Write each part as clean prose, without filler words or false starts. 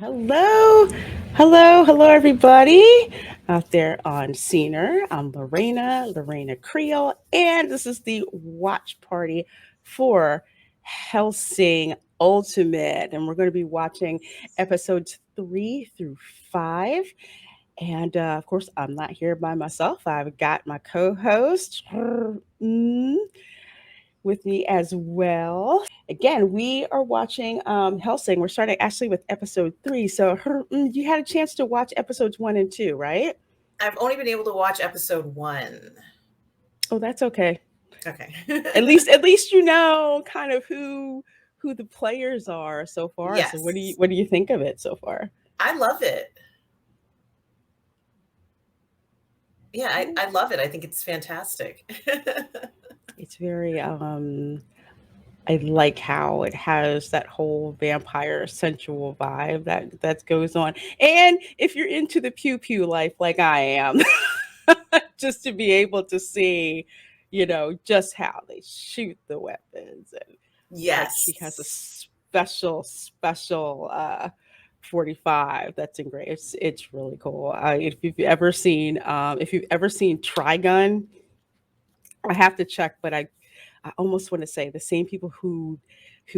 Hello, hello, everybody out there on Scener. I'm Lorena Creole, and this is the watch party for Hellsing Ultimate. And we're going to be watching episodes 3 through 5. And of course, I'm not here by myself. I've got my co host with me as well. Again, we are watching Helsing. We're starting actually with episode 3. So you had a chance to watch episodes 1 and 2, right? I've only been able to watch episode 1. Oh, that's okay. Okay. At least you know kind of who the players are so far. So Yes. what do you think of it so far? I love it. Yeah, I love it. I think it's fantastic. It's very I like how it has that whole vampire sensual vibe that goes on. And if you're into the pew pew life like I am, just to be able to see, just how they shoot the weapons and like she has a Yes. special 45 that's in great. It's really cool. If you've ever seen Trigun, I have to check, but I almost want to say the same people who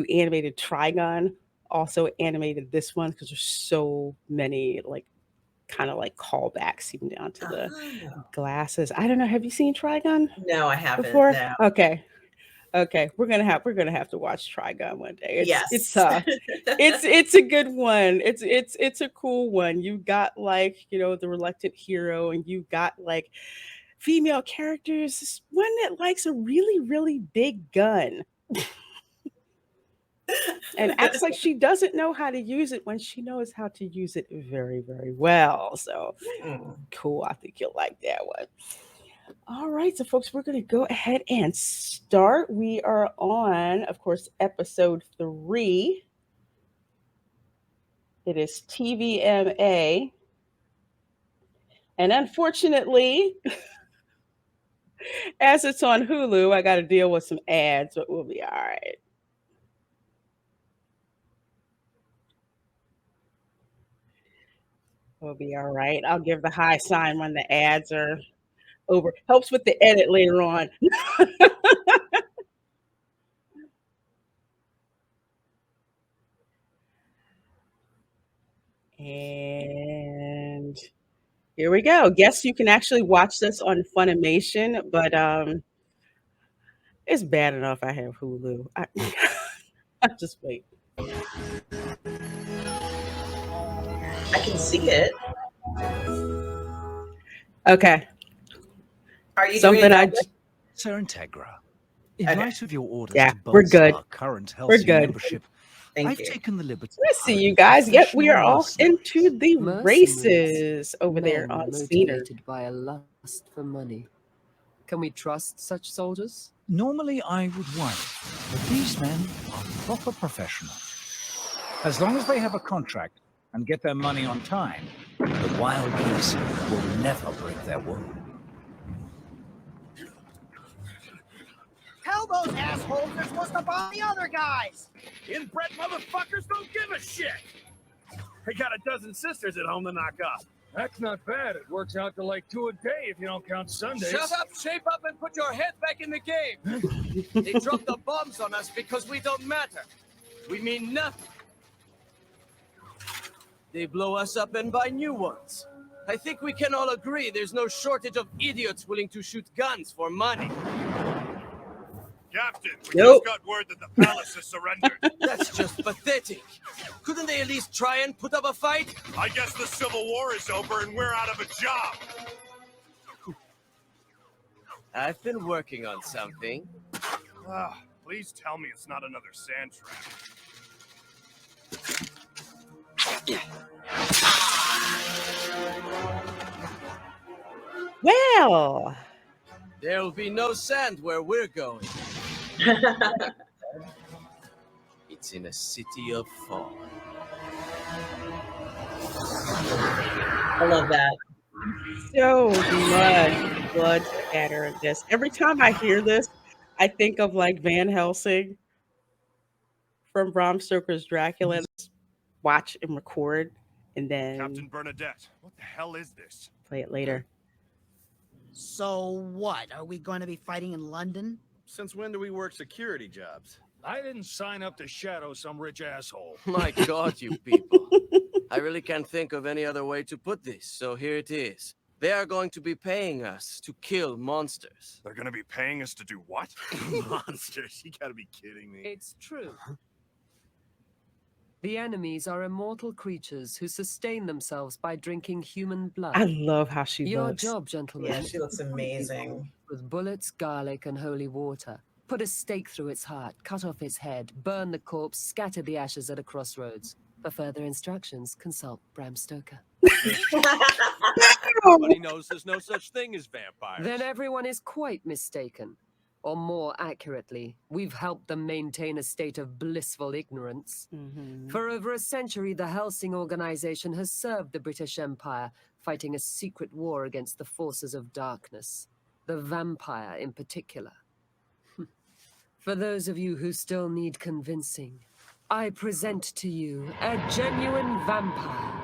animated Trigun also animated this one because there's so many like kind of like callbacks even down to the Oh. glasses. I don't know. Have you seen Trigun No, I haven't. before? No. Okay. Okay. We're gonna have to watch Trigun one day. Yes. It's a good one. It's a cool one. You got like, the reluctant hero and you got like female characters. This one that likes a really, really big gun and acts like she doesn't know how to use it when she knows how to use it very, very well. So Hmm. cool. I think you'll like that one. All right. So, folks, we're going to go ahead and start. We are on, of course, episode 3. It is TVMA. And unfortunately, as it's on Hulu, I got to deal with some ads, but we'll be all right. We'll be all right. I'll give the high sign when the ads are over. Helps with the edit later on. And here we go. Guess you can actually watch this on Funimation, but it's bad enough I have Hulu. I just wait. I can see it. Okay, Are you doing it something that I way? Sir Integra, in Okay. light of your orders yeah, to we're bolster good. our current We're Helsing good. membership, Thank I've you. taken the liberty Let's of see, you hiring guys. Yep, we professional are off into mercenaries. the Mercenaries, races over there men on Cedar. motivated by a lust for money. Can we trust such soldiers? Normally I would worry, but these men are proper professionals. As long as they have a contract and get their money on time, the wild geese will never break their word. Tell those assholes they're supposed to bomb the other guys! Inbred motherfuckers don't give a shit! I got a dozen sisters at home to knock up. That's not bad. It works out to like 2 a day if you don't count Sundays. Shut up, shape up, and put your head back in the game! They dropped the bombs on us because we don't matter. We mean nothing. They blow us up and buy new ones. I think we can all agree there's no shortage of idiots willing to shoot guns for money. Captain, we Nope. just got word that the palace has surrendered. That's just pathetic. Couldn't they at least try and put up a fight? I guess the Civil War is over and we're out of a job. I've been working on something. Please tell me it's not another sand trap. Well, There'll be no sand where we're going. It's in a city of fog. I love that. so much blood scatter in this. Every time I hear this, I think of like Van Helsing from Bram Stoker's Dracula. watch and record, and then Captain Bernadette, what the hell is this? play it later. So what? Are we going to be fighting in London? Since when do we work security jobs? I didn't sign up to shadow some rich asshole. My God, you people. I really can't think of any other way to put this, so here it is. They are going to be paying us to kill monsters. They're gonna be paying us to do what? Monsters? You gotta be kidding me. It's true. The enemies are immortal creatures who sustain themselves by drinking human blood. I love how she Your looks. job, gentlemen, Yeah, she looks amazing. with bullets, garlic, and holy water. Put a stake through its heart, cut off its head, burn the corpse, scatter the ashes at a crossroads. For further instructions, consult Bram Stoker. Everybody knows there's no such thing as vampires. Then everyone is quite mistaken. Or more accurately, we've helped them maintain a state of blissful ignorance. Mhm. For over a century, the Hellsing organization has served the British Empire, fighting a secret war against the forces of darkness, the vampire in particular. For those of you who still need convincing, I present to you a genuine vampire.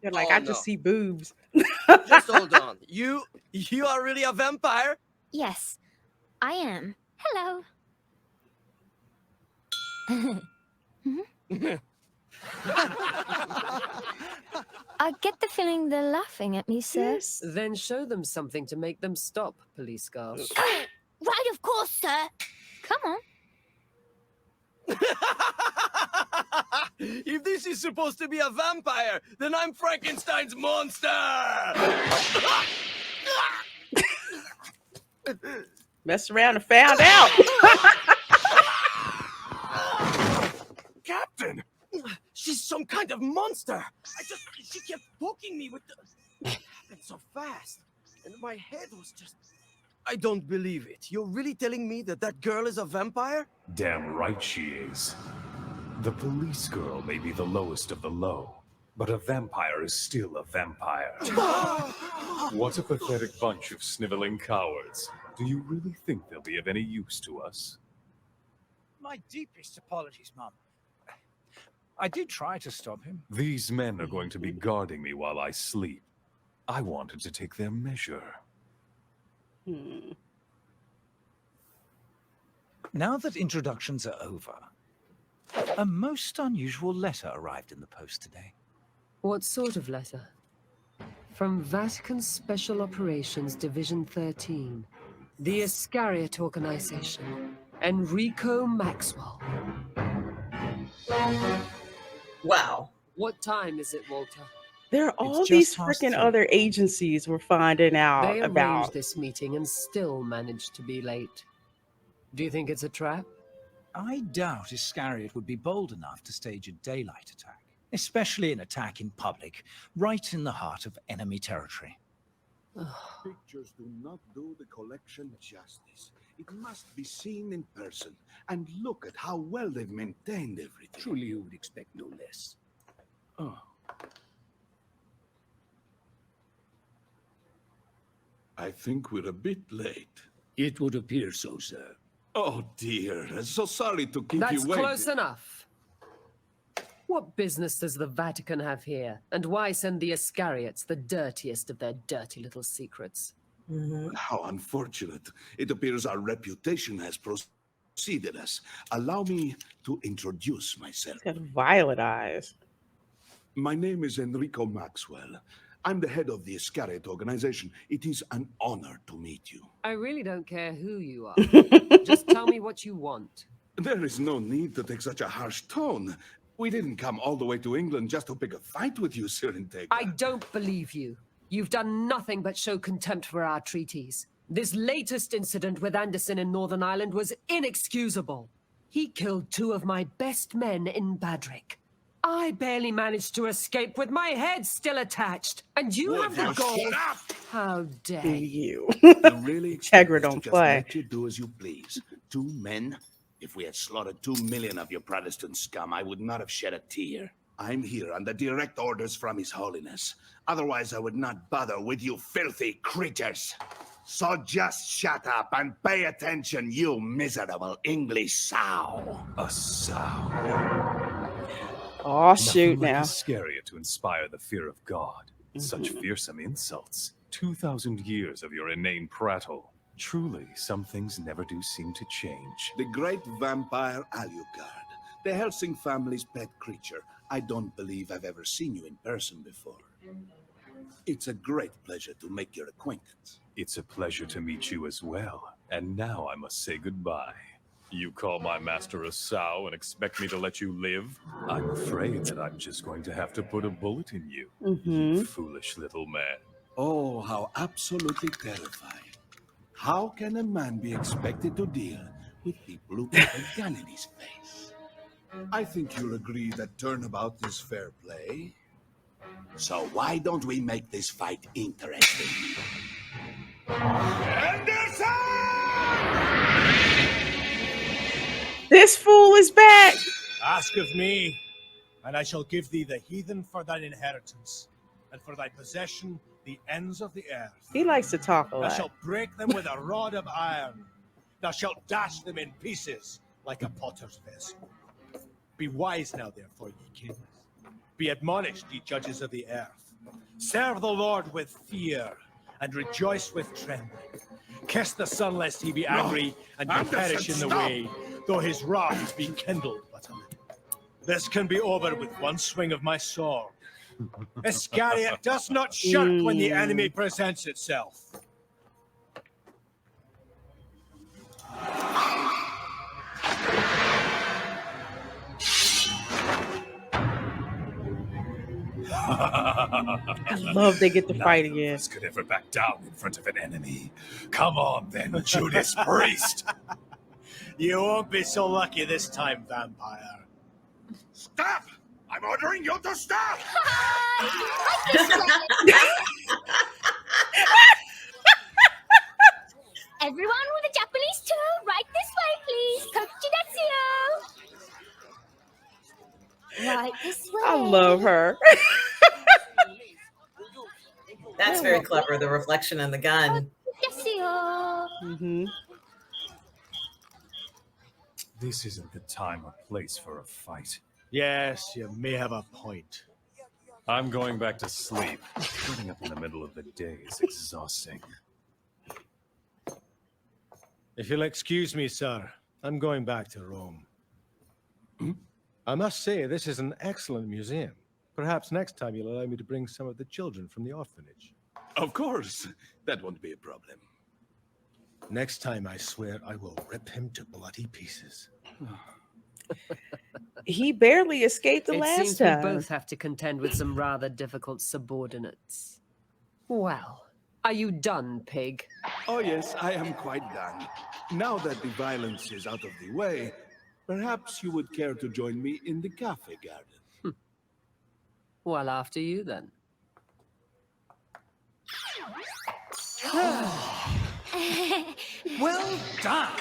They're like, Oh, I just no. see boobs. Just hold on. You are really a vampire? Yes, I am. Hello. I get the feeling they're laughing at me, sir. Yes. Then show them something to make them stop, police girl. Right, of course, sir. Come on. If this is supposed to be a vampire, then I'm Frankenstein's monster! Messed around and found out. Captain! She's some kind of monster! She kept poking me with the... It happened so fast. And my head was just... I don't believe it. You're really telling me that that girl is a vampire? Damn right she is. The police girl may be the lowest of the low, but a vampire is still a vampire. What a pathetic bunch of sniveling cowards. Do you really think they'll be of any use to us? My deepest apologies, Mum. I did try to stop him. These men are going to be guarding me while I sleep. I wanted to take their measure. Hmm. Now that introductions are over, a most unusual letter arrived in the post today. What sort of letter? From Vatican Special Operations Division 13, the Iscariot Organization, Enrico Maxwell. Wow. What time is it, Walter? There are all It's these just past freaking 3. other agencies we're finding out They arranged about. this meeting and still managed to be late. Do you think it's a trap? I doubt Iscariot would be bold enough to stage a daylight attack, especially an attack in public, right in the heart of enemy territory. Pictures do not do the collection justice. It must be seen in person. And look at how well they've maintained everything. Truly, you would expect no less. Oh. I think we're a bit late. It would appear so, sir. Oh dear, I'm so sorry to keep That's you waiting. close enough. What business does the Vatican have here? And why send the Iscariots, the dirtiest of their dirty little secrets? How unfortunate. It appears our reputation has preceded us. Allow me to introduce myself. Got violet eyes. My name is Enrico Maxwell. I'm the head of the Iscariot organization. It is an honor to meet you. I really don't care who you are. Just tell me what you want. There is no need to take such a harsh tone. We didn't come all the way to England just to pick a fight with you, Sir Integra. I don't believe you. You've done nothing but show contempt for our treaties. This latest incident with Anderson in Northern Ireland was inexcusable. He killed 2 of my best men in Badrick. I barely managed to escape with my head still attached. And you have the gall. How dare you? You really expect Integra us to don't just play. let you do as you please. 2 men? If we had slaughtered 2 million of your Protestant scum, I would not have shed a tear. I'm here under direct orders from His Holiness. Otherwise, I would not bother with you filthy creatures. So just shut up and pay attention, you miserable English sow. A sow. Oh, shoot Nothing like now. a scarier to inspire the fear of God. Such fearsome insults. 2,000 years of your inane prattle. Truly, some things never do seem to change. The great vampire Alucard, the Hellsing family's pet creature. I don't believe I've ever seen you in person before. It's a great pleasure to make your acquaintance. It's a pleasure to meet you as well. And now I must say goodbye. You call my master a sow and expect me to let you live? I'm afraid that I'm just going to have to put a bullet in you. You foolish little man. Oh, how absolutely terrifying. How can a man be expected to deal with people who put a gun in his face? I think you'll agree that turnabout is fair play. So why don't we make this fight interesting? Anderson! This fool is back. Ask of me, and I shall give thee the heathen for thine inheritance, and for thy possession the ends of the earth. He likes to talk a Thou lot. shalt break them with a rod of iron. Thou shalt dash them in pieces like a potter's vessel. Be wise now, therefore, ye kings. Be admonished, ye judges of the earth. Serve the Lord with fear, and rejoice with trembling. Kiss the Son, lest he be angry, and you Anderson, perish in the stop. way, though his wrath be kindled but a little. This can be over with one swing of my sword. Iscariot does not shirk when the enemy presents itself. I love they get to fight again. None of us could ever back down in front of an enemy. Come on then, Judas Priest. You won't be so lucky this time, vampire. Stop! I'm ordering you to stop! Everyone with a Japanese tour, right this way, please. Kokuchi Right this way. I love her. That's very clever, the reflection and the gun. This isn't the time or place for a fight. Yes, you may have a point. I'm going back to sleep. Getting up in the middle of the day is exhausting. If you'll excuse me, sir, I'm going back to Rome. I must say, this is an excellent museum. Perhaps next time you'll allow me to bring some of the children from the orphanage. Of course. That won't be a problem. Next time, I swear, I will rip him to bloody pieces. He barely escaped the It last seems time. we both have to contend with some rather difficult subordinates. Well, are you done, pig? Oh yes, I am quite done. Now that the violence is out of the way, perhaps you would care to join me in the cafe garden. Well, after you then. Well done.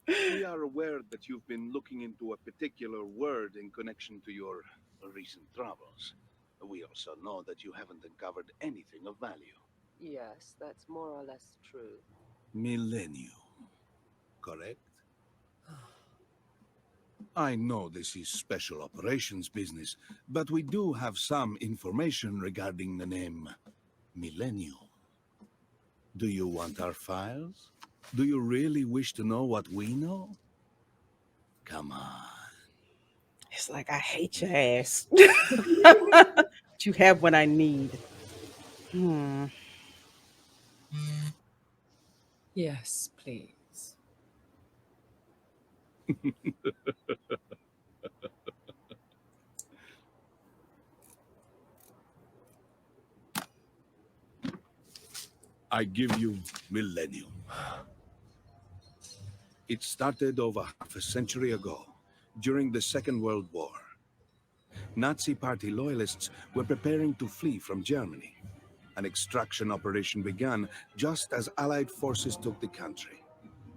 We are aware that you've been looking into a particular word in connection to your recent travels. We also know that you haven't uncovered anything of value. Yes, that's more or less true. Millennium, correct? I know this is special operations business, but we do have some information regarding the name Millennium. Do you want our files? Do you really wish to know what we know? Come on. It's like, I hate your ass. But you have what I need. Yes, please. I give you Millennium. It started over half a century ago, during the Second World War. Nazi Party loyalists were preparing to flee from Germany. An extraction operation began just as Allied forces took the country.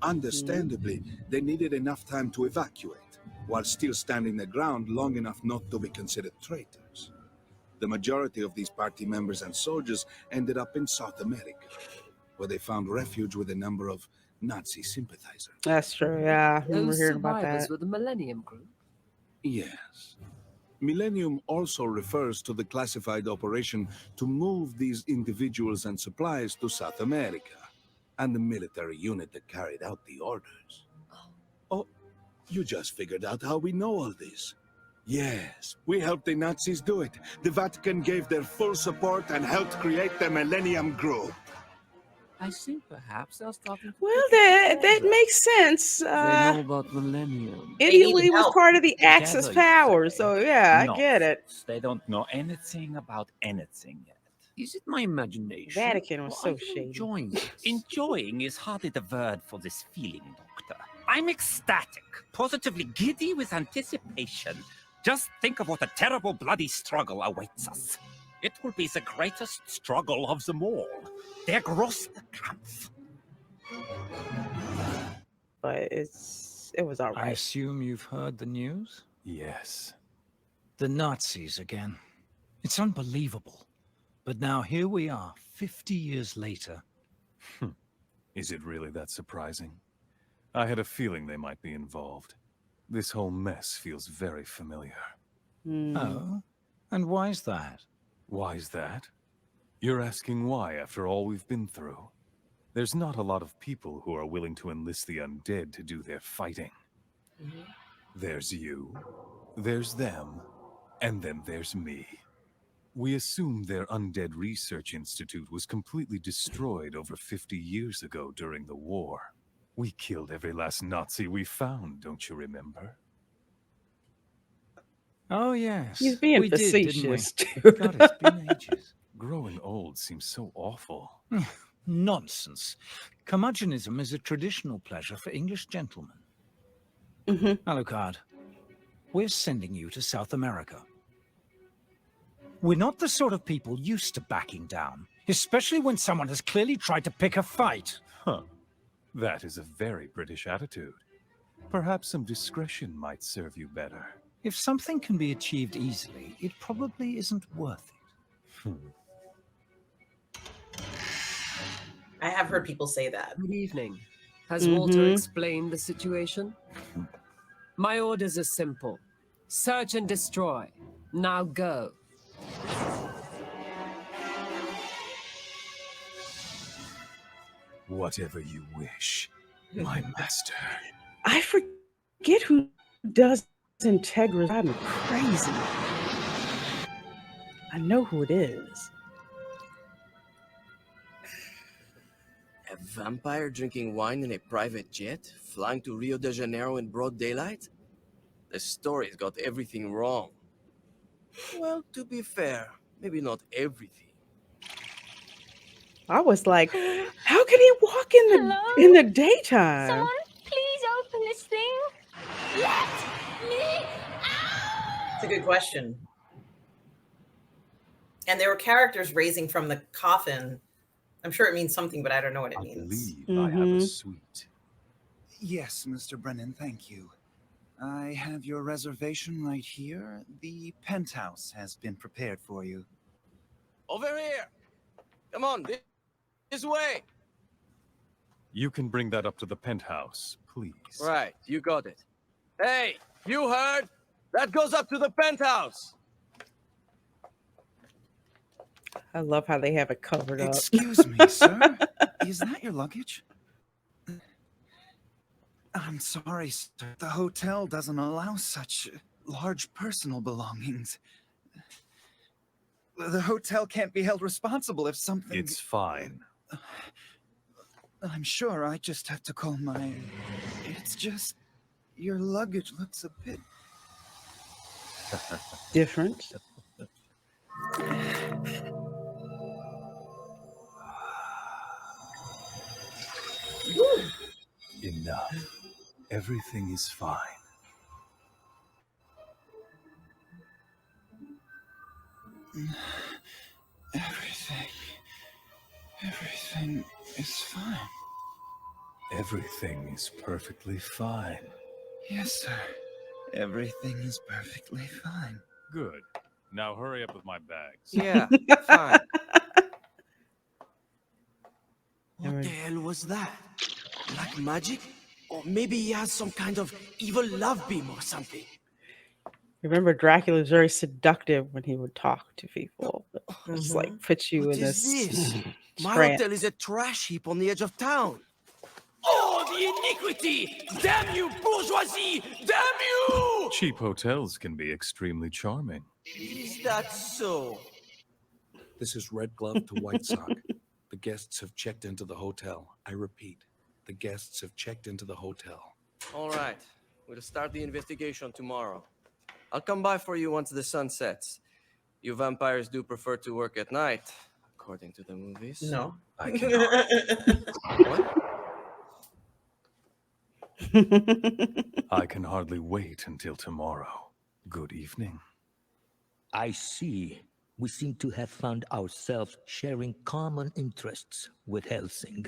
Understandably, they needed enough time to evacuate, while still standing their ground long enough not to be considered traitors. The majority of these party members and soldiers ended up in South America, where they found refuge with a number of Nazi sympathizers. That's true. Yeah, I remember Those hearing about survivors that. were the Millennium Group. Yes. Millennium also refers to the classified operation to move these individuals and supplies to South America, and the military unit that carried out the orders. Oh, you just figured out how we know all this. Yes, we helped the Nazis do it. The Vatican gave their full support and helped create the Millennium Group. I think perhaps they're starting to Well, that makes sense. They know about Millennium. Italy was help. part of the Axis Together, you powers, say? so yeah, I No, get it. They don't know anything about anything yet. Is it my imagination? Vatican was or so are you shady. Enjoying this? Enjoying is hardly the word for this feeling, Doctor. I'm ecstatic, positively giddy with anticipation. Just think of what a terrible bloody struggle awaits us. It will be the greatest struggle of them all. Der größte Kampf. But it was all I right. assume you've heard the news? Yes. The Nazis again. It's unbelievable. But now here we are, 50 years later. Is it really that surprising? I had a feeling they might be involved. This whole mess feels very familiar. Oh? And why's that? Why's that? You're asking why after all we've been through? There's not a lot of people who are willing to enlist the undead to do their fighting. There's you, there's them, and then there's me. We assumed their undead research institute was completely destroyed over 50 years ago during the war. We killed every last Nazi we found, don't you remember? Oh, yes. He's being we did, didn't we? facetious, too. God, it's been ages. Growing old seems so awful. Nonsense. Curmudgeonism is a traditional pleasure for English gentlemen. Alucard, we're sending you to South America. We're not the sort of people used to backing down, especially when someone has clearly tried to pick a fight. Huh. That is a very British attitude. Perhaps some discretion might serve you better. If something can be achieved easily, it probably isn't worth it. I have heard people say that. Good evening. Has Walter explained the situation? My orders are simple. Search and destroy. Now go. Whatever you wish, my master. I forget who does Integra. I'm crazy. I know who it is. A vampire drinking wine in a private jet, flying to Rio de Janeiro in broad daylight? The story's got everything wrong. Well, to be fair, maybe not everything. I was like, how can he walk in the daytime? Someone, please open this thing. Let me It's a good question. And there were characters raising from the coffin. I'm sure it means something, but I don't know what it means. I have a suite. Yes, Mr. Brennan, thank you. I have your reservation right here. The penthouse has been prepared for you. Over here! Come on, this way! You can bring that up to the penthouse, please. Right, you got it. Hey, you heard? That goes up to the penthouse! I love how they have it covered up. Excuse me, sir. Is that your luggage? I'm sorry, sir. The hotel doesn't allow such large personal belongings. The hotel can't be held responsible if something... It's fine. I'm sure I just have to call my... It's just... Your luggage looks a bit... Different. Enough. Everything is fine. Everything is fine. Everything is perfectly fine. Yes, sir. Everything is perfectly fine. Good. Now hurry up with my bags. Yeah, fine. What the hell was that? Black magic? Or maybe he has some kind of evil love beam or something. Remember, Dracula was very seductive when he would talk to people. Just like put you What in is this this? My trance. hotel is a trash heap on the edge of town. Oh, the iniquity! Damn you, bourgeoisie! Damn you! Cheap hotels can be extremely charming. Is that so? This is Red Glove to White Sock. The guests have checked into the hotel. I repeat, the guests have checked into the hotel. All right. We'll start the investigation tomorrow. I'll come by for you once the sun sets. You vampires do prefer to work at night, according to the movies. No. I cannot. What? I can hardly wait until tomorrow. Good evening. I see. We seem to have found ourselves sharing common interests with Hellsing.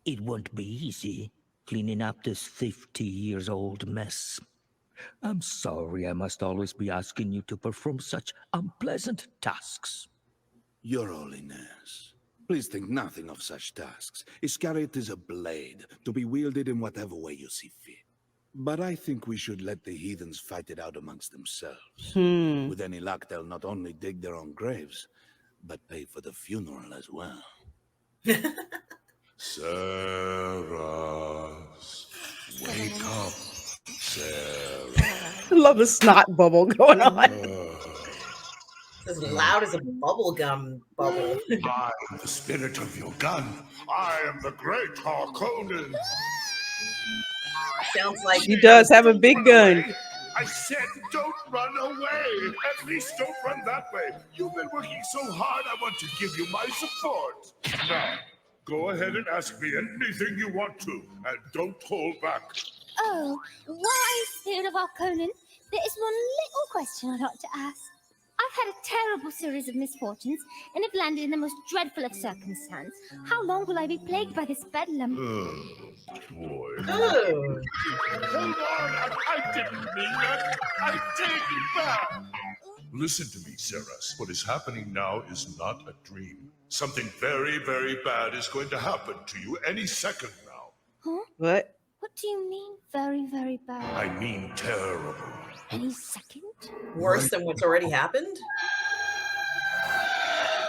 It won't be easy cleaning up this 50-year-old mess. I'm sorry I must always be asking you to perform such unpleasant tasks. Your Holiness, please think nothing of such tasks. Iscariot is a blade, to be wielded in whatever way you see fit. But I think we should let the heathens fight it out amongst themselves. With any luck, they'll not only dig their own graves, but pay for the funeral as well. Sarah, wake up, Sarah. I love the snot bubble going on. As loud as a bubblegum bubble. I am the spirit of your gun. I am the great Harkonnen. Sounds like She does have a big gun. I said don't run away. At least don't run that way. You've been working so hard, I want to give you my support. Now, go ahead and ask me anything you want to, and don't hold back. Oh, wise spirit of Harkonnen, there is one little question I'd like to ask. I've had a terrible series of misfortunes and have landed in the most dreadful of circumstances. How long will I be plagued by this bedlam? Boy. Oh. Hold on, I didn't mean that. I take it back. Listen to me, Sarah. What is happening now is not a dream. Something very, very bad is going to happen to you any second now. Huh? What? What do you mean, very, very bad? I mean terrible. Any second? Worse than what's already happened?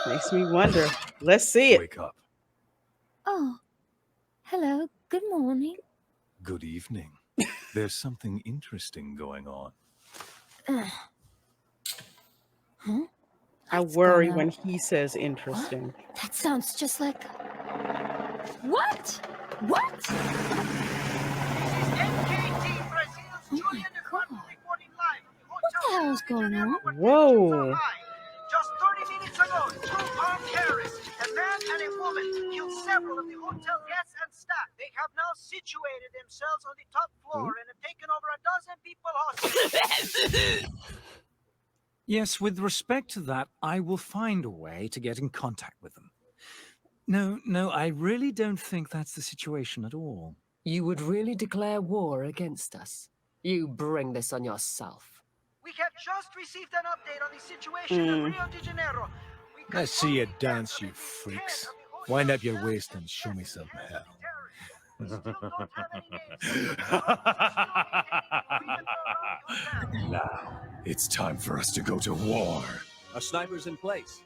Makes me wonder. Let's see it. Wake up. Oh, hello. Good morning. Good evening. There's something interesting going on. Huh? I worry when he says interesting. That sounds just like... What? What? What the hell is going on? Whoa. Just 30 minutes ago, two armed terrorists, a man and a woman, killed several of the hotel guests and staff. They have now situated themselves on the top floor and have taken over a dozen people hostage. Yes, with respect to that, I will find a way to get in contact with them. No, I really don't think that's the situation at all. You would really declare war against us? You bring this on yourself. We have just received an update on the situation in Rio de Janeiro. Let's see you dance, you freaks. Wind up your waist and show me some hell. Now, it's time for us to go to war. Our snipers in place.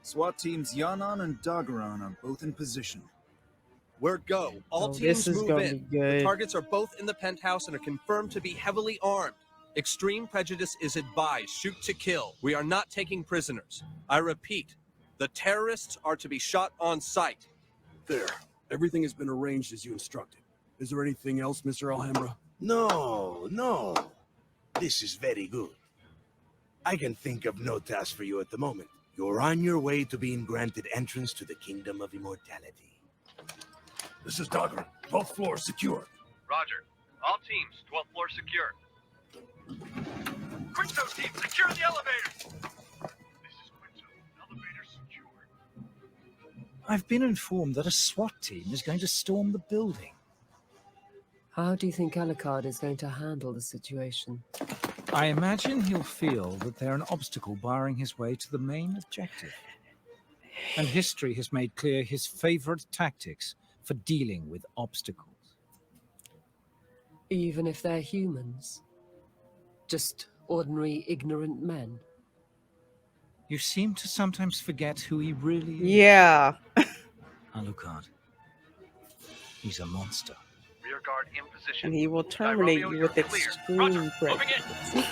SWAT teams Yanan and Dagaran are both in position. Word go. All teams this is move gonna in. be good. The targets are both in the penthouse and are confirmed to be heavily armed. Extreme prejudice is advised. Shoot to kill. We are not taking prisoners. I repeat, the terrorists are to be shot on sight. There. Everything has been arranged as you instructed. Is there anything else, Mr. Alhambra? No. This is very good. I can think of no task for you at the moment. You're on your way to being granted entrance to the Kingdom of Immortality. This is Dogger. 12th floor secure. Roger. All teams, 12th floor secure. Quinto team, secure the elevator. This is Quinto. Elevator secured. I've been informed that a SWAT team is going to storm the building. How do you think Alucard is going to handle the situation? I imagine he'll feel that they're an obstacle barring his way to the main objective. And history has made clear his favorite tactics for dealing with obstacles. Even if they're humans? Just ordinary, ignorant men? You seem to sometimes forget who he really is. Yeah. Alucard. He's a monster. Rear guard in position. And he will terminate Romeo, you you're with clear. extreme Roger, moving prejudice.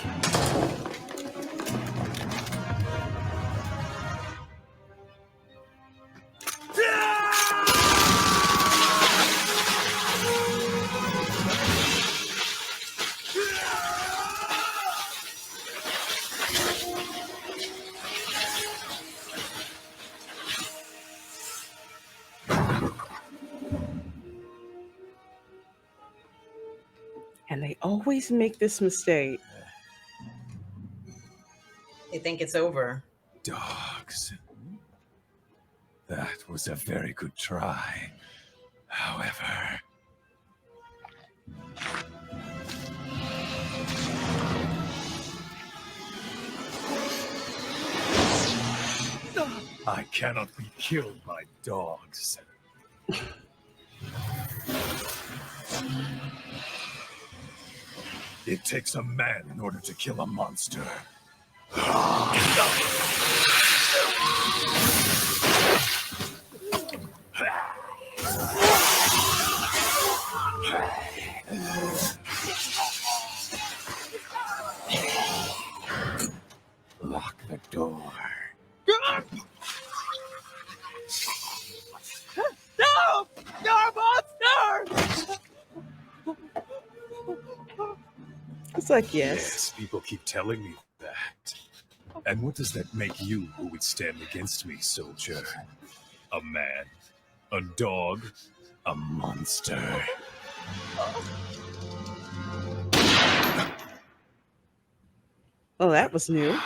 And they always make this mistake. They think it's over. Dogs. That was a very good try. However... I cannot be killed by dogs. It takes a man in order to kill a monster. Lock the door. No! You're a monster! It's like, Yes, people keep telling me that. And what does that make you who would stand against me, soldier? A man? A dog? A monster? Oh, that was new.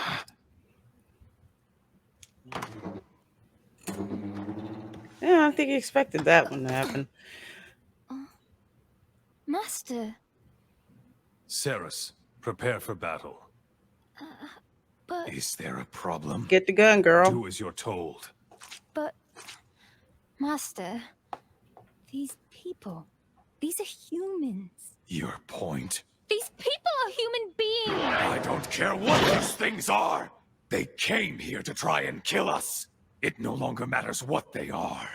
Yeah, I don't think he expected that one to happen. Master, Ceres, prepare for battle. but... Is there a problem? Get the gun, girl. Do as you're told. But... Master, these people, these are humans. Your point? These people are human beings! I don't care what these things are! They came here to try and kill us! It no longer matters what they are.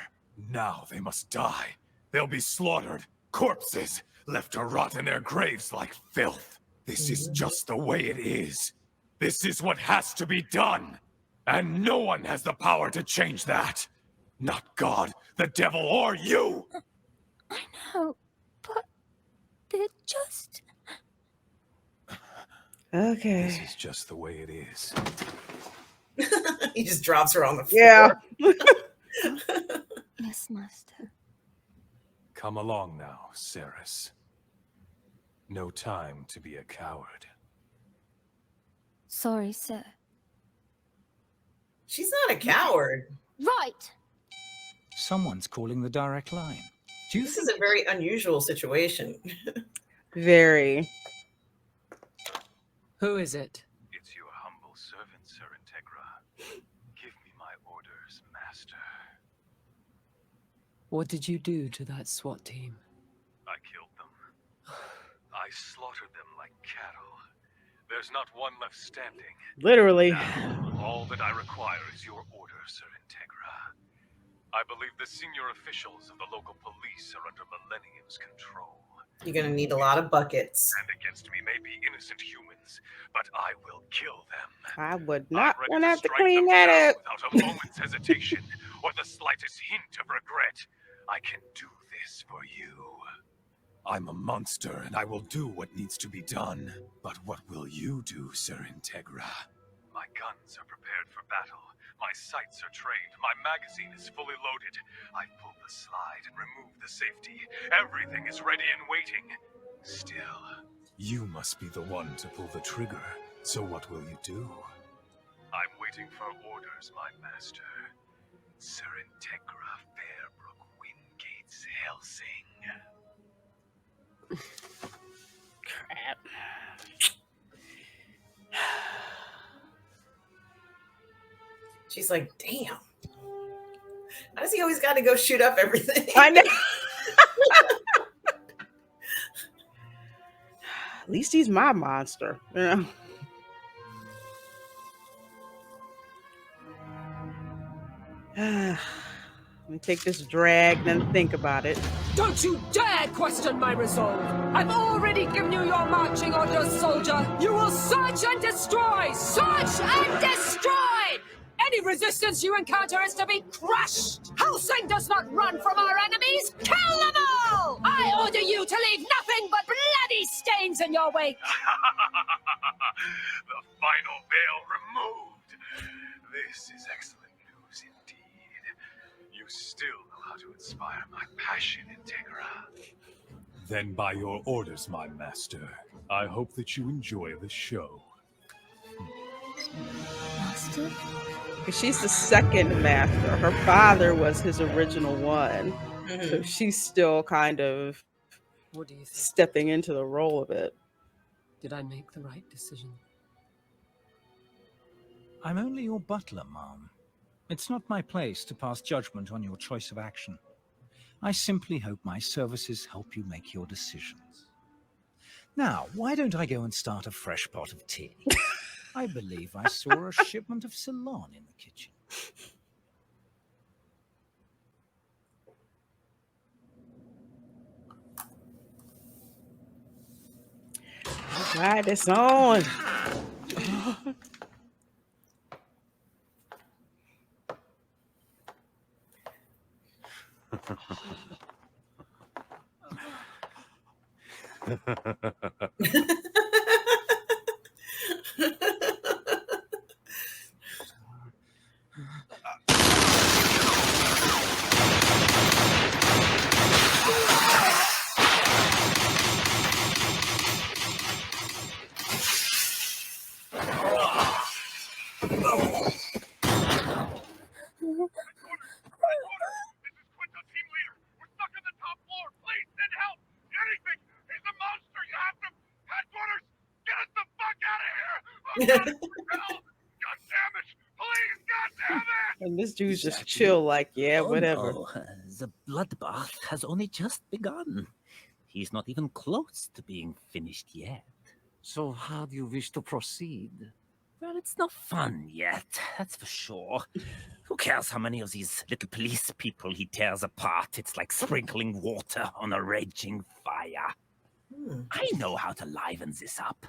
Now they must die. They'll be slaughtered. Corpses, left to rot in their graves like filth. This is just the way it is. This is what has to be done. And no one has the power to change that. Not God, the devil, or you! I know, but they're just... Okay. This is just the way it is. He just drops her on the floor. Yeah. Yes, Master. Come along now, Ceres. No time to be a coward. Sorry, sir. She's not a coward. Right! Someone's calling the direct line. Do you This is a very unusual situation. Very. Who is it? It's your humble servant, Sir Integra. Give me my orders, Master. What did you do to that SWAT team? I killed them. I slaughtered them like cattle. There's not one left standing. Literally. Now, all that I require is your order, Sir Integra. I believe the senior officials of the local police are under Millennium's control. You're gonna need a lot of buckets. And against me may be innocent humans, but I will kill them. I would not I'm ready want to have to strike clean them that down up. without a moment's hesitation or the slightest hint of regret. I can do this for you. I'm a monster, and I will do what needs to be done. But what will you do, Sir Integra? My guns are prepared for battle. My sights are trained. My magazine is fully loaded. I've pulled the slide and removed the safety. Everything is ready and waiting. Still, you must be the one to pull the trigger. So what will you do? I'm waiting for orders, my master. Sir Integra Fairbrook Wingates Hellsing. Crap. She's like, damn. Why does he always got to go shoot up everything? I know. At least he's my monster, you know. Let me take this drag, then think about it. Don't you dare question my resolve! I've already given you your marching orders, soldier! You will search and destroy! Search and destroy! Any resistance you encounter is to be crushed! Hellsing does not run from our enemies! Kill them all! I order you to leave nothing but bloody stains in your wake! The final veil removed. This is excellent news indeed. You still know how to inspire my passion, Integra. Then by your orders, my master, I hope that you enjoy the show. Master? She's the second master. Her father was his original one. So she's still kind of What do you think? stepping into the role of it. Did I make the right decision? I'm only your butler, Mom. It's not my place to pass judgment on your choice of action. I simply hope my services help you make your decisions. Now, why don't I go and start a fresh pot of tea? I believe I saw a shipment of Ceylon in the kitchen. All right, it's on. And this dude's just chill, like, yeah, whatever. Oh, no. The bloodbath has only just begun. He's not even close to being finished yet. So how do you wish to proceed? Well, it's not fun yet, that's for sure. Who cares how many of these little police people he tears apart? It's like sprinkling water on a raging fire. I know how to liven this up.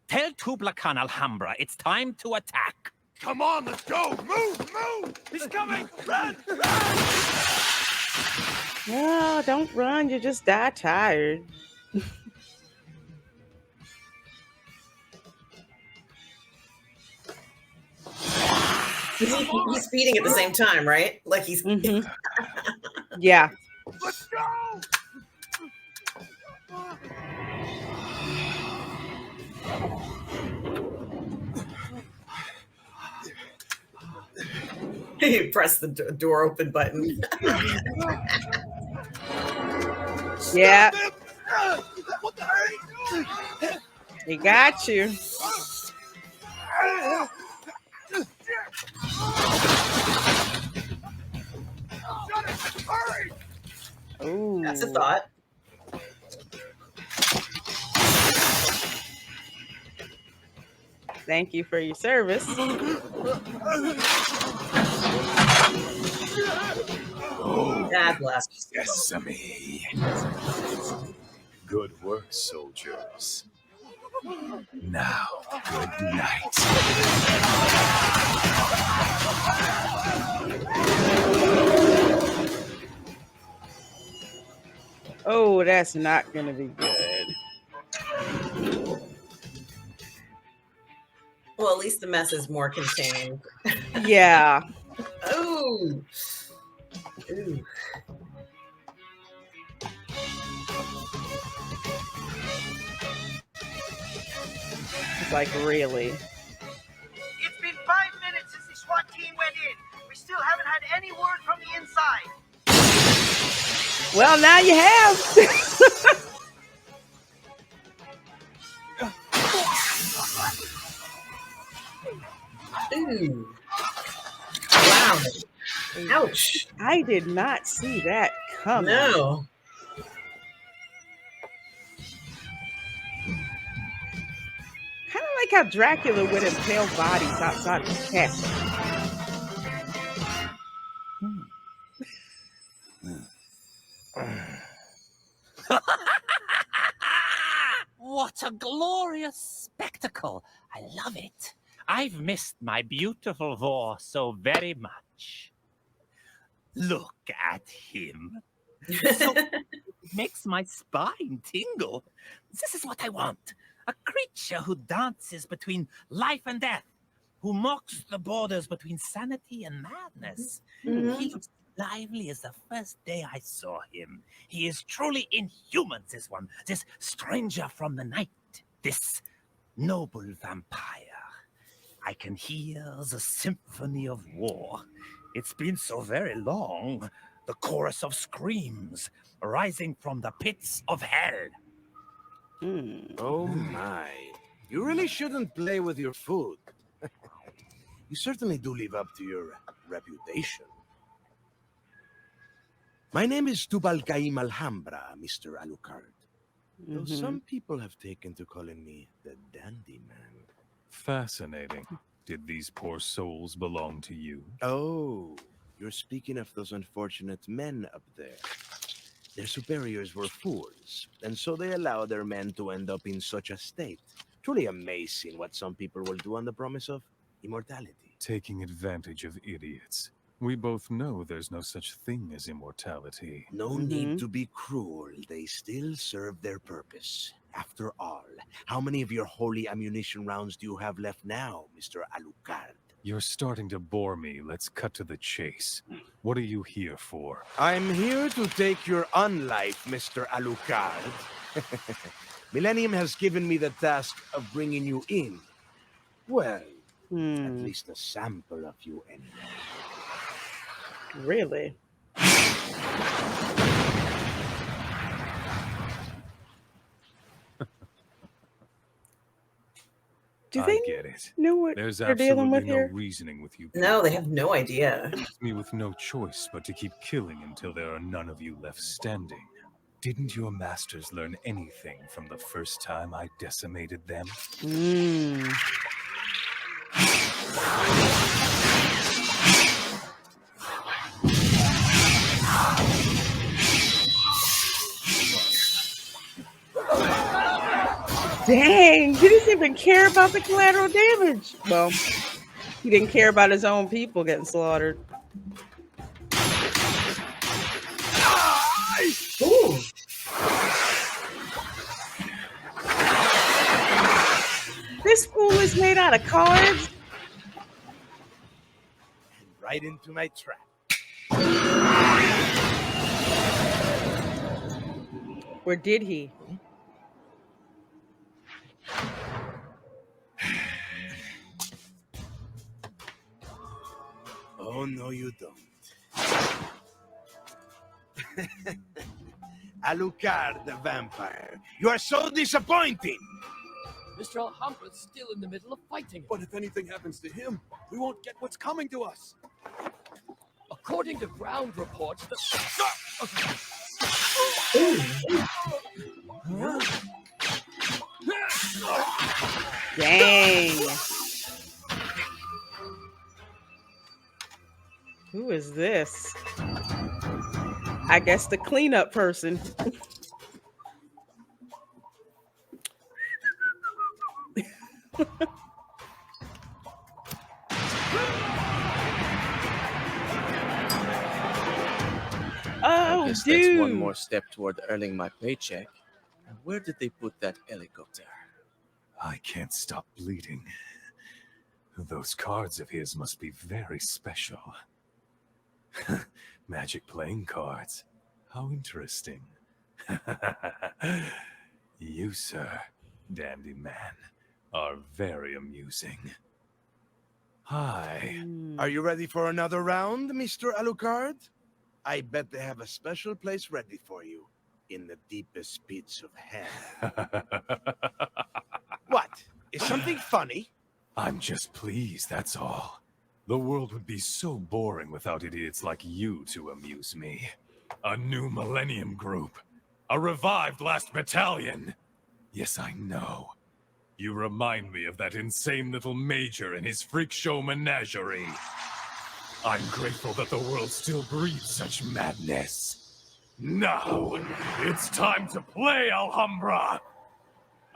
Tell Tubla Khan Alhambra it's time to attack. Come on, let's go! Move, move! He's coming! Run, run! No, don't run. You just die tired. He's feeding at the same time, right? Like he's. Yeah. Let's go! You press the door open button. Yeah. What the hell are you doing? He got you. Hurry! Ooh. That's a thought. Thank you for your service. God bless. Sesame. Good work, soldiers. Now, good night. Oh, that's not going to be good. Well, at least the mess is more contained. Yeah. Ooh. Ooh. It's like, really? It's been 5 minutes since the SWAT team went in. We still haven't had any word from the inside. Well, now you have. Ooh. Ouch. I did not see that coming. No. Kind of like how Dracula would impale bodies outside of his castle. What a glorious spectacle. I love it. I've missed my beautiful Vor so very much. Look at him. So it makes my spine tingle. This is what I want. A creature who dances between life and death, who mocks the borders between sanity and madness. He looks lively as the first day I saw him. He is truly inhuman, this one, this stranger from the night, this noble vampire. I can hear the symphony of war. It's been so very long, the chorus of screams rising from the pits of hell. Oh my. You really shouldn't play with your food. You certainly do live up to your reputation. My name is Tubalcaim Alhambra, Mr. Alucard. Though some people have taken to calling me the Dandy Man. Fascinating. Did these poor souls belong to you? Oh, you're speaking of those unfortunate men up there. Their superiors were fools, and so they allowed their men to end up in such a state. Truly amazing what some people will do on the promise of immortality. Taking advantage of idiots. We both know there's no such thing as immortality. No need to be cruel. They still serve their purpose. After all, how many of your holy ammunition rounds do you have left now, Mr. Alucard? You're starting to bore me. Let's cut to the chase. What are you here for? I'm here to take your unlife, Mr. Alucard. Millennium has given me the task of bringing you in. Well, at least a sample of you anyway. Really? Do I they get it. know what There's they're dealing with absolutely no here? reasoning with you. No, they have no idea. It leaves me with no choice but to keep killing until there are none of you left standing. Didn't your masters learn anything from the first time I decimated them? Dang, he doesn't even care about the collateral damage. Well, he didn't care about his own people getting slaughtered. Ooh. This fool is made out of cards. Right into my trap. Or did he? Oh, no, you don't. Alucard, the vampire. You are so disappointing. Mr. Alhambra's still in the middle of fighting. But if anything happens to him, we won't get what's coming to us. According to ground reports, the... Dang. Who is this? I guess the cleanup person. I guess dude. that's one more step toward earning my paycheck. And where did they put that helicopter? I can't stop bleeding. Those cards of his must be very special. Magic playing cards. How interesting. You, sir, dandy man, are very amusing. Hi. Are you ready for another round, Mr. Alucard? I bet they have a special place ready for you in the deepest pits of hell. What? Is something funny? I'm just pleased, that's all. The world would be so boring without idiots like you to amuse me. A new Millennium Group. A revived Last Battalion. Yes, I know. You remind me of that insane little Major and his freak show menagerie. I'm grateful that the world still breathes such madness. Now, it's time to play, Alhambra!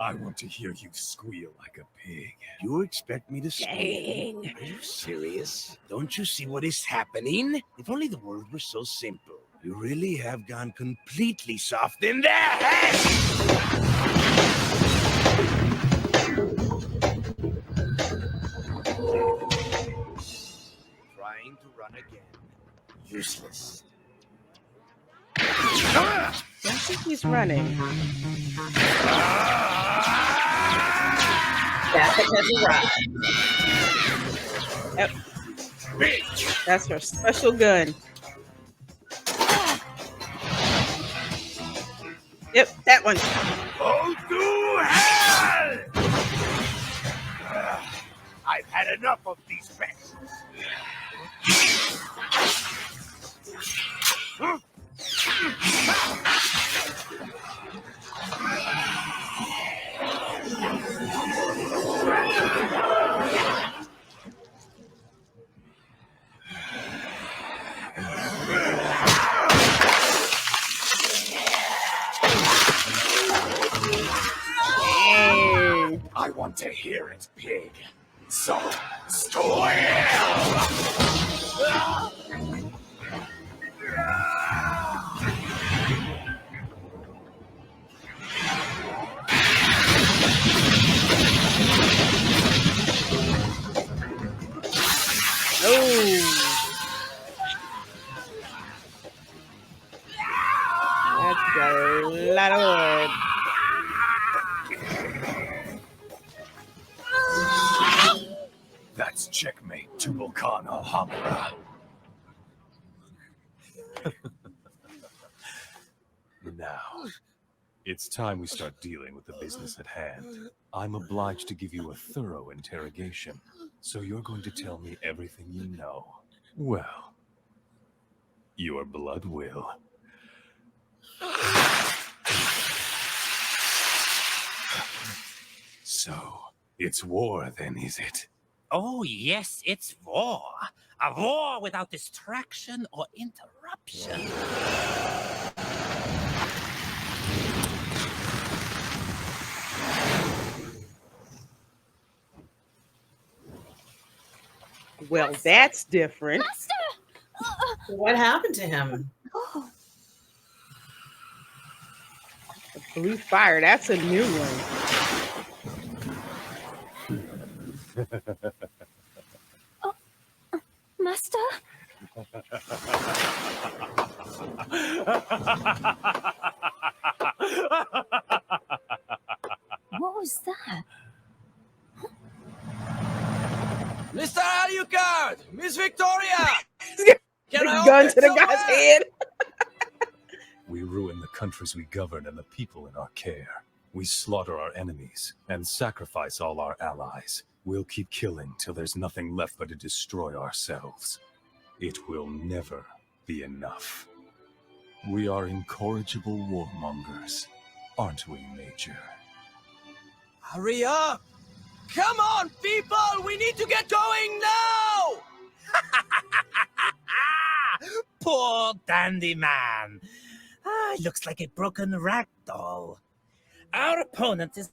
I want to hear you squeal like a pig. You expect me to squeal? Dang. Are you serious? Don't you see what is happening? If only the world were so simple. You really have gone completely soft in the head! Trying to run again. Useless. I think he's running. That's because he rocked. Yep. That's her special gun. Yep, that one. Go to hell! I've had enough of these pests. I want to hear it, pig. So, squeal! That's a lot of wood. That's checkmate, Tubal Khan Alhambra. Now, it's time we start dealing with the business at hand. I'm obliged to give you a thorough interrogation, so you're going to tell me everything you know. Well, your blood will. So, it's war then, is it? Oh, yes, it's war. A war without distraction or interruption. Well, that's different. What happened to him? Blue fire, that's a new one. Master? What was that? Mr. Alucard! Miss Victoria! Can I Gun open to the somewhere? guy's head. We ruin the countries we govern and the people in our care. We slaughter our enemies and sacrifice all our allies. We'll keep killing till there's nothing left but to destroy ourselves. It will never be enough. We are incorrigible warmongers, aren't we, Major? Hurry up! Come on, people! We need to get going now! Poor dandy man. Looks like a broken rag doll. Our opponent is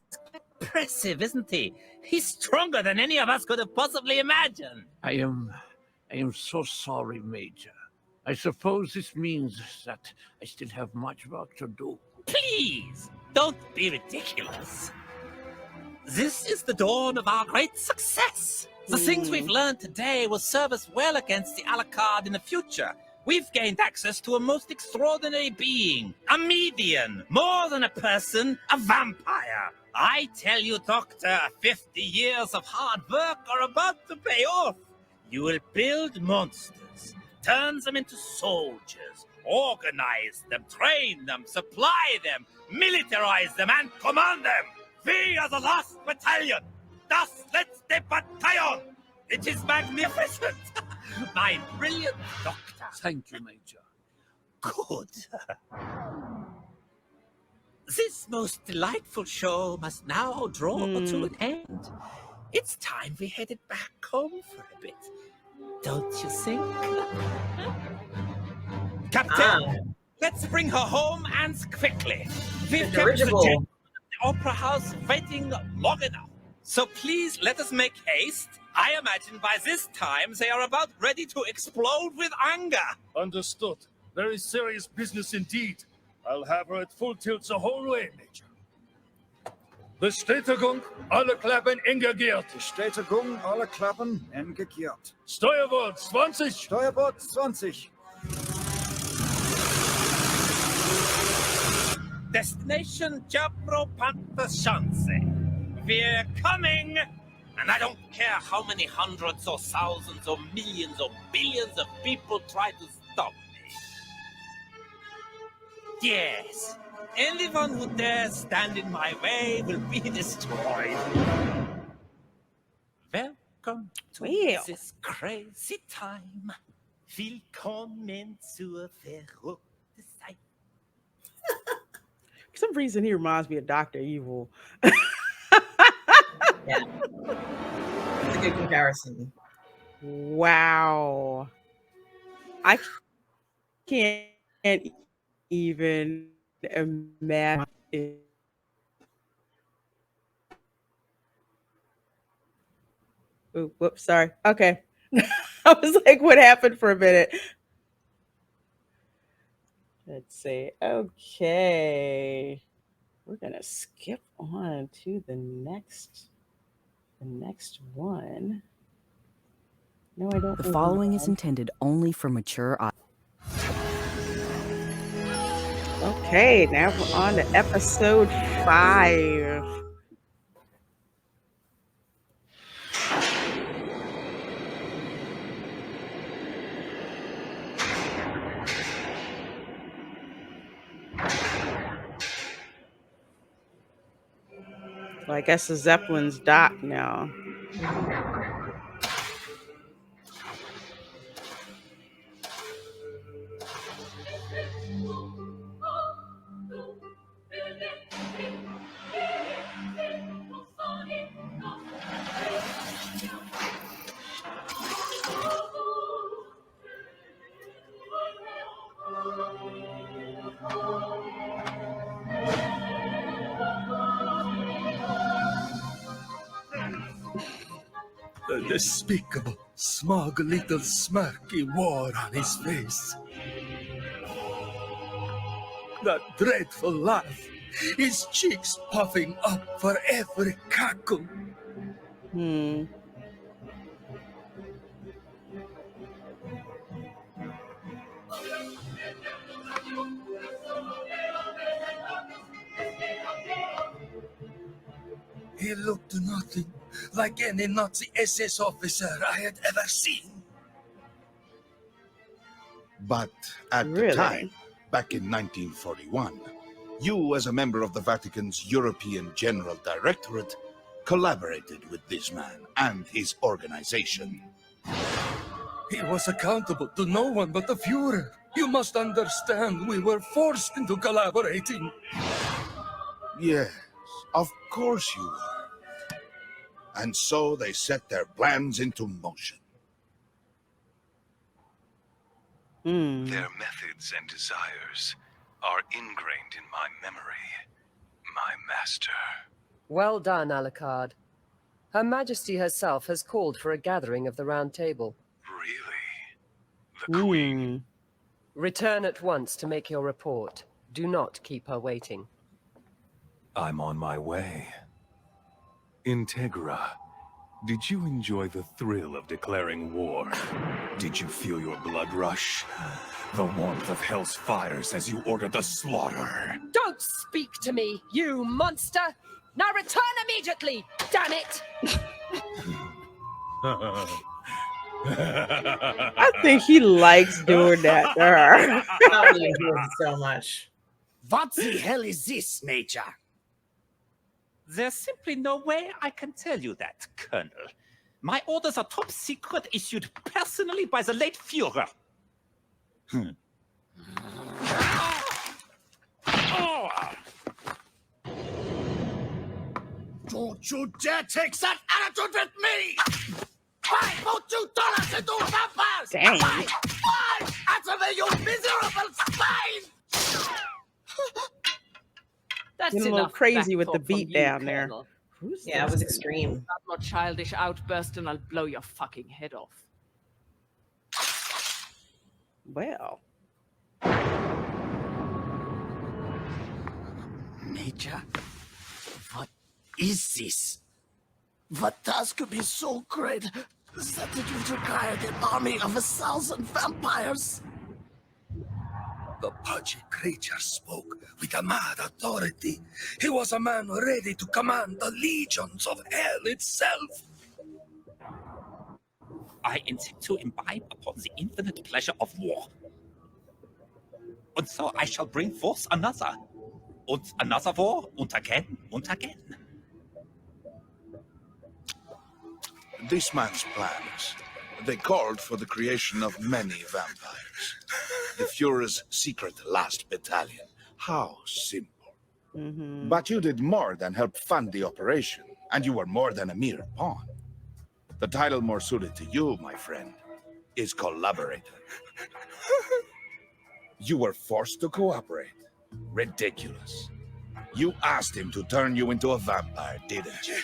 impressive, isn't he? He's stronger than any of us could have possibly imagined. I am so sorry, Major. I suppose this means that I still have much work to do. Please, don't be ridiculous. This is the dawn of our great success. The things we've learned today will serve us well against the Alucard in the future. We've gained access to a most extraordinary being, a median, more than a person, a vampire. I tell you, Doctor, 50 years of hard work are about to pay off. You will build monsters, turn them into soldiers, organize them, train them, supply them, militarize them, and command them. We are the last battalion, das letzte Bataillon. It is magnificent! My brilliant doctor. Thank you, Major. Good. This most delightful show must now draw to an end. It's time we headed back home for a bit. Don't you think? Captain, let's bring her home and quickly. We've kept the dirigible. gentlemen at the Opera House waiting long enough. So please let us make haste. I imagine by this time they are about ready to explode with anger. Understood. Very serious business indeed. I'll have her at full tilt the whole way, Major. Bestätigung, alle Klappen engagiert. Bestätigung, alle Klappen engagiert. Steuerbord 20. Steuerbord 20. Destination Japro Pantascianze. We're coming! And I don't care how many hundreds or thousands or millions or billions of people try to stop me. Yes, anyone who dares stand in my way will be destroyed. Welcome to this crazy time. Willkommen zur verrückten Zeit. For some reason, he reminds me of Dr. Evil. Yeah. It's a good comparison. Wow. I can't even imagine it. Ooh, whoops, sorry. Okay. I was like, what happened for a minute? Let's see. Okay. We're gonna skip on to the next one. No, I don't. The following is intended only for mature eyes. Okay, now we're on to episode 5. Well, I guess the Zeppelin's docked now. The despicable, smug little smirk he wore on his face. That dreadful laugh, his cheeks puffing up for every cackle. He looked nothing like any Nazi SS officer I had ever seen. But at the time, back in 1941, you, as a member of the Vatican's European General Directorate, collaborated with this man and his organization. He was accountable to no one but the Fuhrer. You must understand, we were forced into collaborating. Yes, of course you were. And so they set their plans into motion. Their methods and desires are ingrained in my memory, my master. Well done, Alucard. Her Majesty herself has called for a gathering of the Round Table. Really? The Queen? Return at once to make your report. Do not keep her waiting. I'm on my way. Integra, did you enjoy the thrill of declaring war? Did you feel your blood rush? The warmth of hell's fires as you ordered the slaughter? Don't speak to me, you monster! Now return immediately, damn it! I think he likes doing that to her. Oh, he enjoys it so much. What the hell is this, Major? There's simply no way I can tell you that, Colonel. My orders are top secret, issued personally by the late Führer. Don't you dare take that attitude with me! Why won't you turn us into vampires? Dang. Why? Answer me, you miserable swine! That's Getting a little enough crazy with the back talk from beat you, down there. Colonel. Yeah, it was extreme. One more childish outburst and I'll blow your fucking head off. Well, Major, what is this? What task could be so great that it would require an army of 1,000 vampires? The pudgy creature spoke with a mad authority. He was a man ready to command the legions of hell itself. I intend to imbibe upon the infinite pleasure of war. And so I shall bring forth another. And another war, and again, and again. This man's plans. They called for the creation of many vampires. The Fuhrer's secret last battalion. How simple. But you did more than help fund the operation, and you were more than a mere pawn. The title more suited to you, my friend, is collaborator. You were forced to cooperate. Ridiculous. You asked him to turn you into a vampire, didn't you?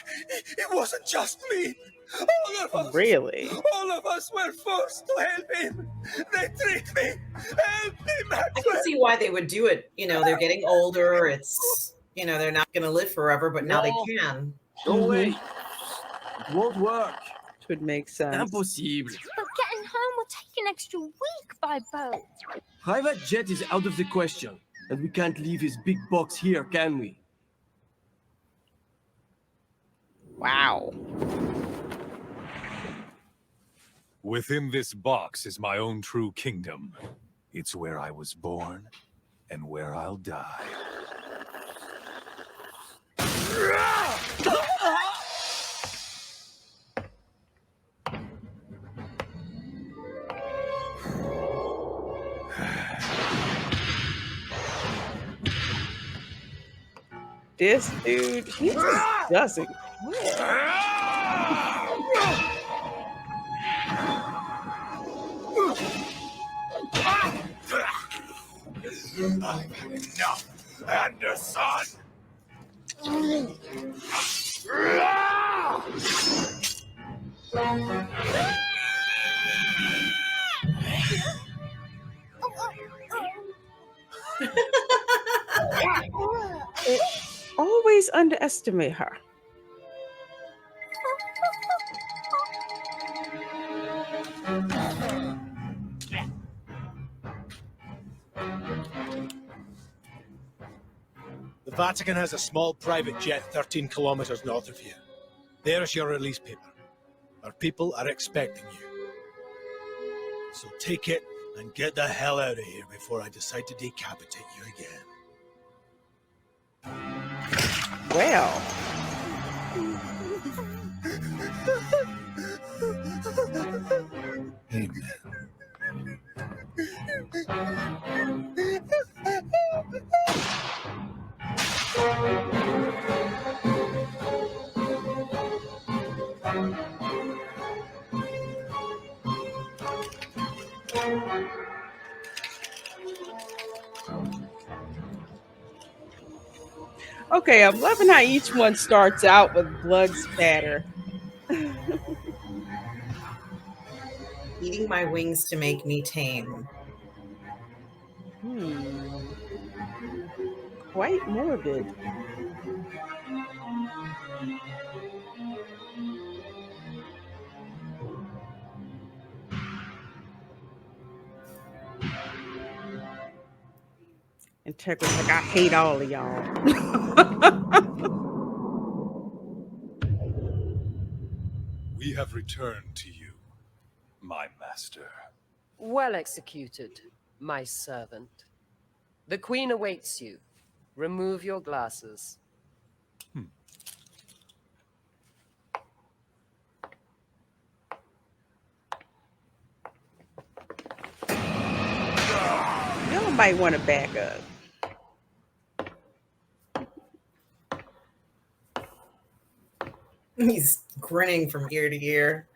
It wasn't just me. All of us. Really? All of us were forced to help him. They tricked me. Help me, I can see why they would do it. You know, they're getting older. It's, you know, they're not going to live forever, but now they can. No way. It won't work. Which would make sense. Impossible. But getting home will take an extra week by boat. Private jet is out of the question. And we can't leave his big box here, can we? Wow. Within this box is my own true kingdom. It's where I was born and where I'll die. This dude, he just doesn't quit. I've had enough, Anderson! Always underestimate her. The Vatican has a small private jet 13 kilometers north of here. There's your release paper. Our people are expecting you. So take it and get the hell out of here before I decide to decapitate you again. Well. Okay, I'm loving how each one starts out with blood spatter. Eating my wings to make me tame. Quite morbid. Integra's like, I hate all of y'all. We have returned to you, my master. Well executed, my servant. The Queen awaits you. Remove your glasses. might want to back up. He's grinning from ear to ear.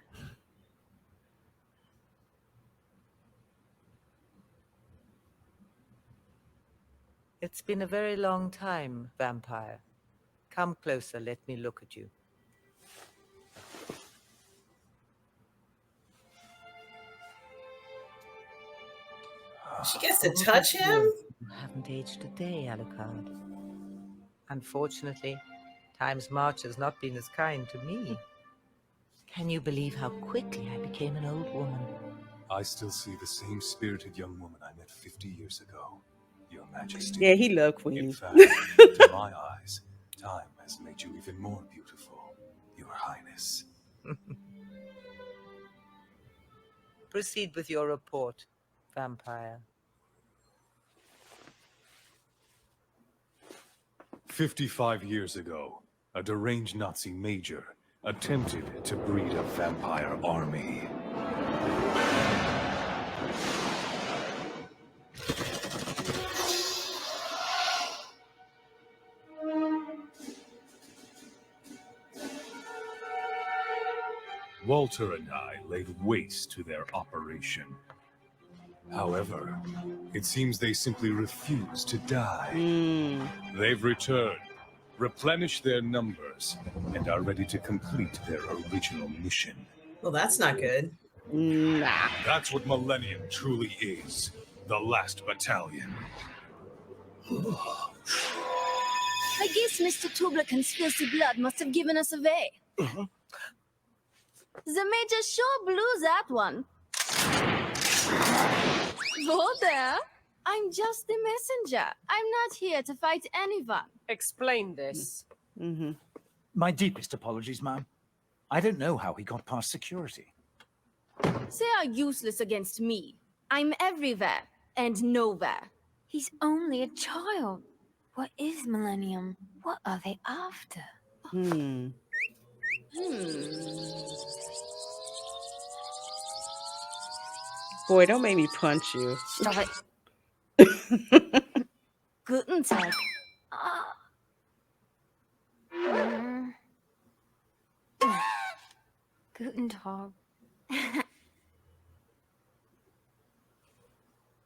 It's been a very long time, vampire. Come closer, let me look at you. She gets to touch him? You haven't aged a day, Alucard. Unfortunately, time's march has not been as kind to me. Can you believe how quickly I became an old woman? I still see the same spirited young woman I met 50 years ago, Your Majesty. Yeah, he loved Queen. In fact, to my eyes, time has made you even more beautiful, Your Highness. Proceed with your report, vampire. 55 years ago, a deranged Nazi major attempted to breed a vampire army. Walter and I laid waste to their operation. However, it seems they simply refuse to die. They've returned, replenished their numbers, and are ready to complete their original mission. Well, that's not good. Nah. That's what Millennium truly is. The last battalion. I guess Mr. Tublaken's filthy blood must have given us away. The Major sure blew that one. Whoa there. I'm just the messenger. I'm not here to fight anyone. Explain this. My deepest apologies, ma'am. I don't know how he got past security. They are useless against me. I'm everywhere and nowhere. He's only a child. What is Millennium? What are they after? Boy, don't make me punch you. Stop it. Guten Tag. Guten Tag.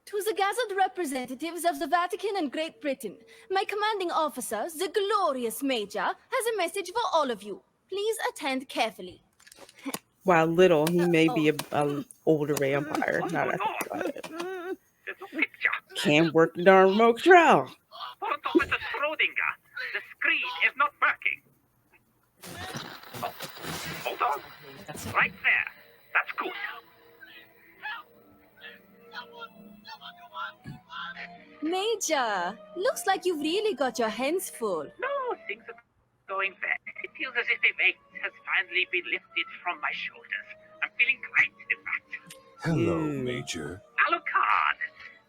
To the gathered representatives of the Vatican and Great Britain, my commanding officer, the glorious Major, has a message for all of you. Please attend carefully. While little, he may be a older vampire. Now that I think about it. Can't work the darn remote control. Mr. Schrodinger, the screen is not working. Oh, hold on. That's right there. That's good. Major, looks like you've really got your hands full. No, things are going well. It feels as if a weight has finally been lifted from my shoulders. I'm feeling great, in fact. Hello, Major. Alucard,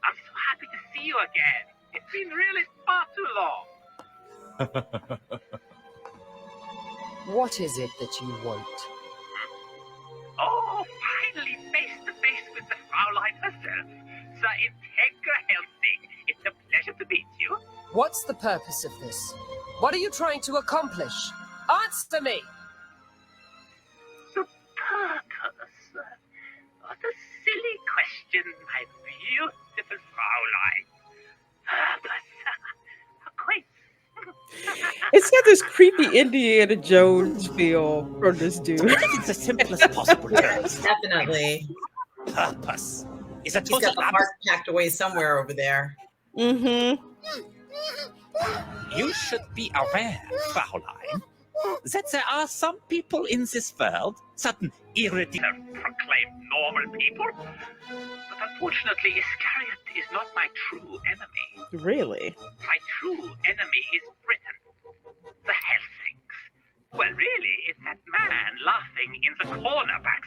I'm so happy to see you again. It's been really far too long. What is it that you want? Oh, finally face to face with the Fraulein herself. Sir Integra Hellsing, it's a pleasure to meet you. What's the purpose of this? What are you trying to accomplish? Answer me! The purpose? What a silly question, my beautiful Fraulein. Purpose? It's got this creepy Indiana Jones feel from this dude. It's the simplest possible terms. Definitely. Purpose is a He's total got the heart packed away somewhere over there. You should be aware, Fraulein, that there are some people in this world, certain irredeemable, proclaimed normal people. But unfortunately, Iscariot is not my true enemy. Really? My true enemy is Britain, the Hellsings. Well, really, it's that man laughing in the corner back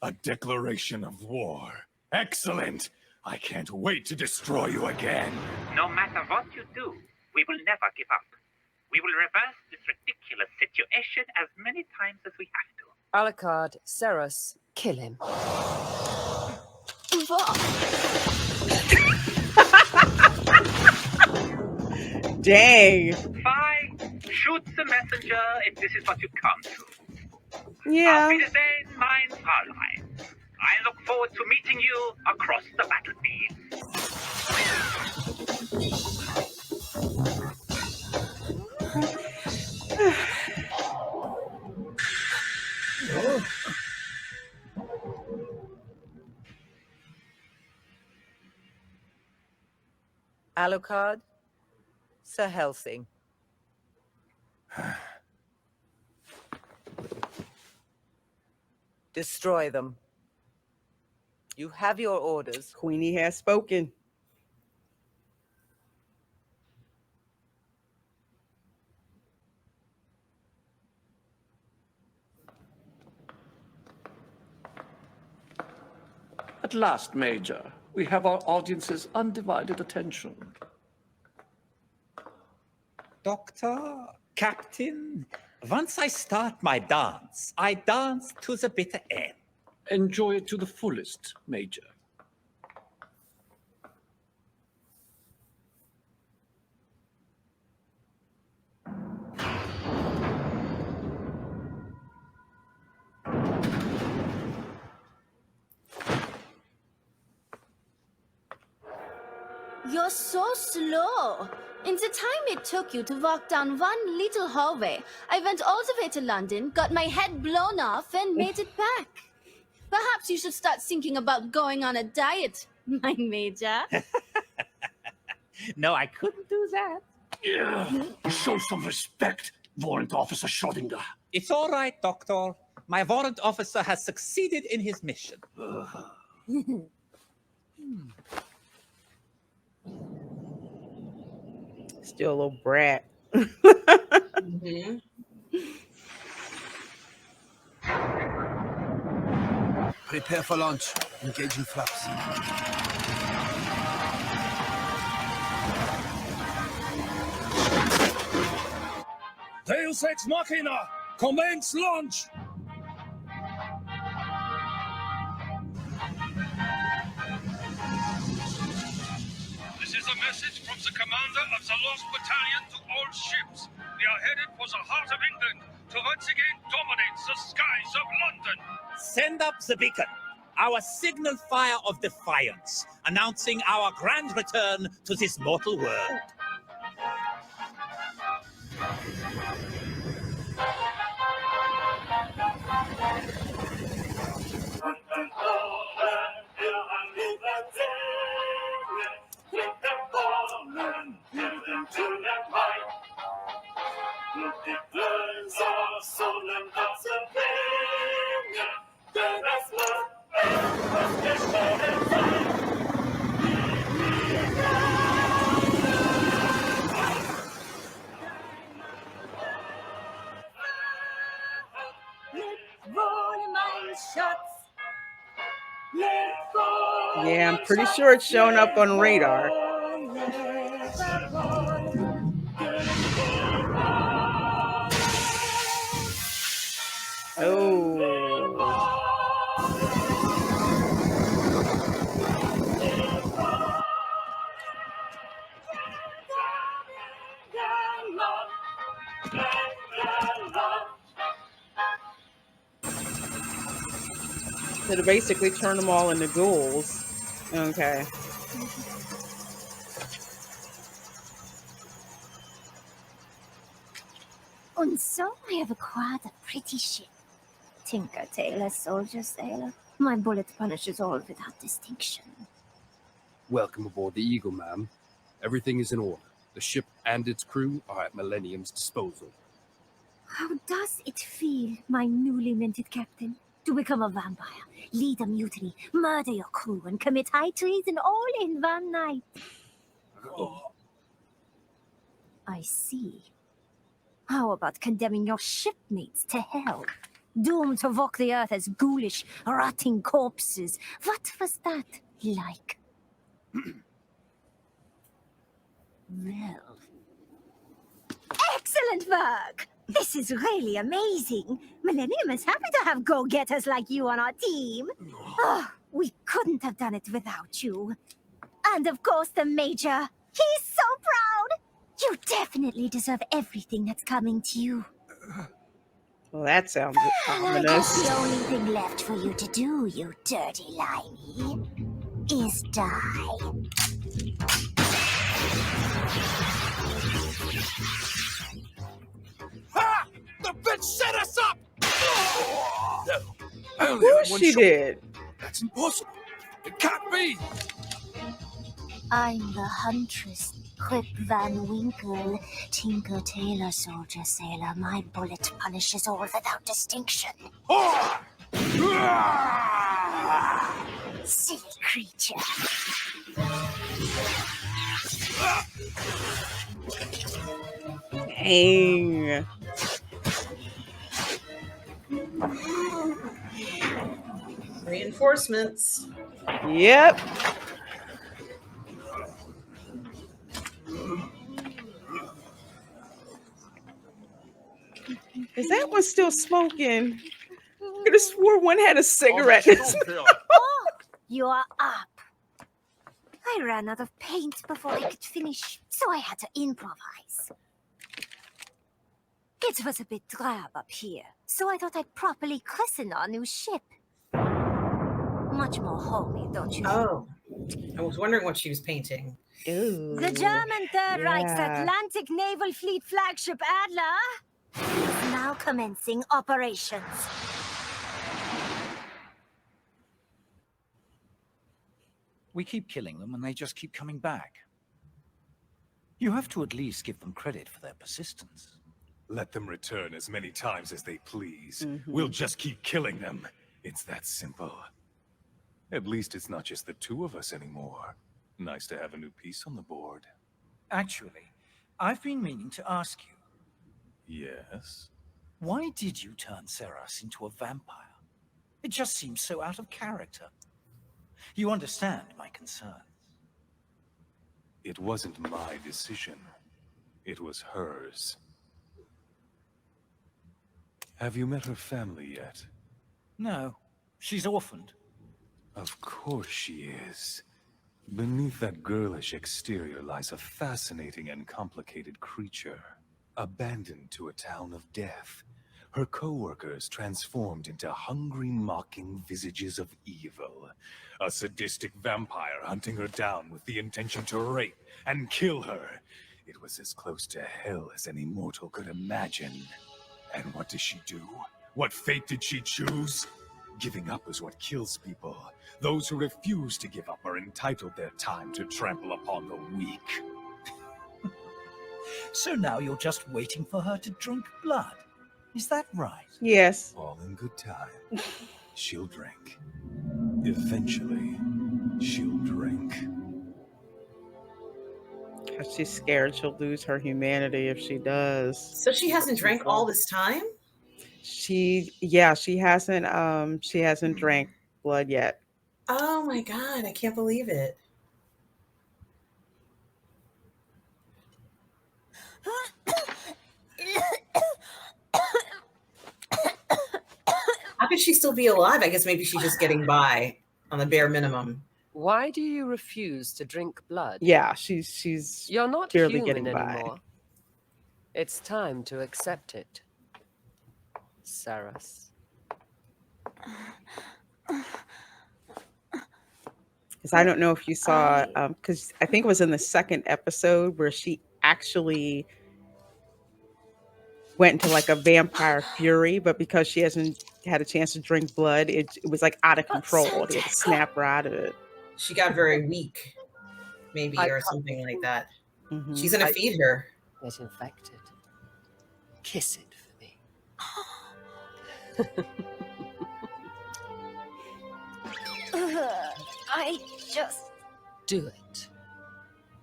A declaration of war. Excellent. I can't wait to destroy you again. No matter what you do, we will never give up. We will reverse this ridiculous situation as many times as we have to. Alucard, Ceros, kill him. Dang. Fine. Shoot the messenger if this is what you come to. Yeah. Auf Wiedersehen, mein Fräulein. I look forward to meeting you across the battlefield. Alucard, Sir Hellsing. Destroy them. You have your orders. Queenie has spoken. At last, Major, we have our audience's undivided attention. Doctor, Captain, once I start my dance, I dance to the bitter end. Enjoy it to the fullest, Major. You're so slow. In the time it took you to walk down one little hallway, I went all the way to London, got my head blown off, and made it back. Perhaps you should start thinking about going on a diet, my major. No, I couldn't do that. Yeah. Show some respect, Warrant Officer Schrodinger. It's all right, Doctor. My warrant officer has succeeded in his mission. Still a little brat. Mm-hmm. Prepare for launch. Engage in flaps. Deus Ex Machina! Commence launch! This is a message from the commander of the Lost Battalion to all ships. We are headed for the heart of England to once again dominate the skies of London. Send up the beacon, our signal fire of defiance, announcing our grand return to this mortal world. Yeah, I'm pretty sure it's showing up on radar. Oh. So to basically turn them all into ghouls. Okay. And so I have acquired a pretty ship. Tinker, tailor, soldier, sailor. My bullet punishes all without distinction. Welcome aboard the Eagle, ma'am. Everything is in order. The ship and its crew are at Millennium's disposal. How does it feel, my newly minted captain, to become a vampire, lead a mutiny, murder your crew, and commit high treason all in one night? I see. How about condemning your shipmates to hell? Doomed to walk the earth as ghoulish, rotting corpses. What was that like? Well, excellent work! This is really amazing. Millennium is happy to have go-getters like you on our team. Oh, we couldn't have done it without you. And of course the Major. He's so proud! You definitely deserve everything that's coming to you. Well, that sounds I guess ominous. the only thing left for you to do, you dirty limey, is die. Ha! The bitch set us up! No, I Of only have course one she shot. did. That's impossible. It can't be. I'm the Huntress, Quip Van Winkle, Tinker Tailor Soldier Sailor. My bullet punishes all without distinction. Silly creature. Dang. Reinforcements. Yep. Is that one still smoking? I could have swore one had a cigarette. Oh, you are up. I ran out of paint before I could finish, so I had to improvise. It was a bit drab up here, so I thought I'd properly christen our new ship. Much more homey, don't you think? Oh, I was wondering what she was painting. The German Third Reich's yeah. Atlantic Naval Fleet flagship Adler is now commencing operations. We keep killing them and they just keep coming back. You have to at least give them credit for their persistence. Let them return as many times as they please. We'll just keep killing them. It's that simple. At least it's not just the two of us anymore. Nice to have a new piece on the board. Actually, I've been meaning to ask you. Yes? Why did you turn Seras into a vampire? It just seems so out of character. You understand my concerns. It wasn't my decision. It was hers. Have you met her family yet? No, she's orphaned. Of course she is. Beneath that girlish exterior lies a fascinating and complicated creature. Abandoned to a town of death, her co-workers transformed into hungry, mocking visages of evil. A sadistic vampire hunting her down with the intention to rape and kill her. It was as close to hell as any mortal could imagine. And what does she do? What fate did she choose? Giving up is what kills people. Those who refuse to give up are entitled their time to trample upon the weak. So now you're just waiting for her to drink blood. Is that right? Yes. All in good time. She'll drink. Eventually, she'll drink. She's scared she'll lose her humanity if she does. So she hasn't drank all this time? She hasn't drank blood yet. Oh my god, I can't believe it. How could she still be alive? I guess maybe she's just getting by on the bare minimum. Why do you refuse to drink blood? Yeah, she's You're not barely human getting by. anymore. It's time to accept it, Saras. Because I don't know if you saw, because I think it was in the second episode where she actually went into like a vampire fury, but because she hasn't had a chance to drink blood, it was like out of control. They had to snap her out of it. She got very weak, maybe, or something like that. She's gonna feed her. Get infected. Kiss it for me. I just... Do it.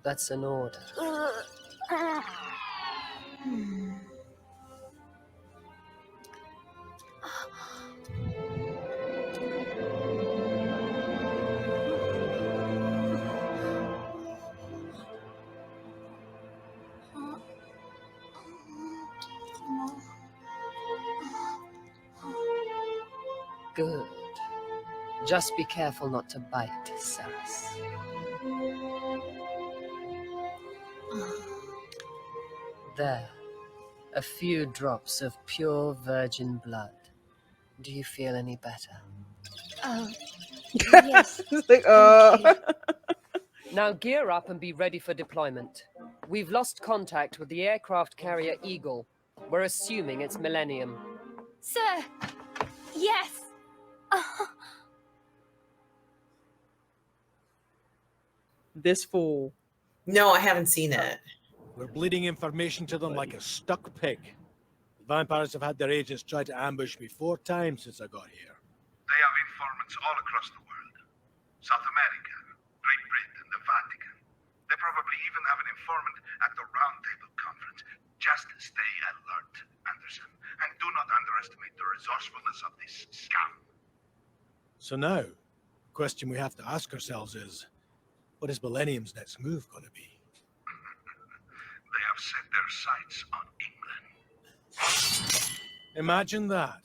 That's an order. Good. Just be careful not to bite, Ceres. There. A few drops of pure virgin blood. Do you feel any better? Oh, yes. It's like, Thank you. Now gear up and be ready for deployment. We've lost contact with the aircraft carrier Eagle. We're assuming it's Millennium. Sir, yes. This fool. No, I haven't seen it. We're bleeding information to them like a stuck pig. The vampires have had their agents try to ambush me 4 times since I got here. They have informants all across the world. South America, Great Britain, the Vatican. They probably even have an informant at the Round Table Conference. Just stay alert, Anderson, and do not underestimate the resourcefulness of this scum. So now, the question we have to ask ourselves is, what is Millennium's next move going to be? They have set their sights on England. Imagine that.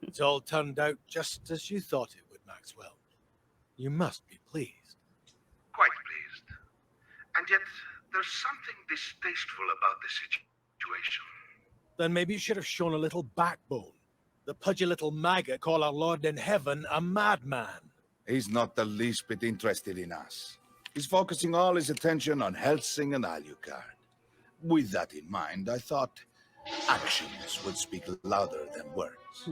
It's all turned out just as you thought it would, Maxwell. You must be pleased. Quite pleased. And yet, there's something distasteful about the situation. Then maybe you should have shown a little backbone. The pudgy little maggot call our Lord in heaven a madman. He's not the least bit interested in us. He's focusing all his attention on Hellsing and Alucard. With that in mind, I thought actions would speak louder than words.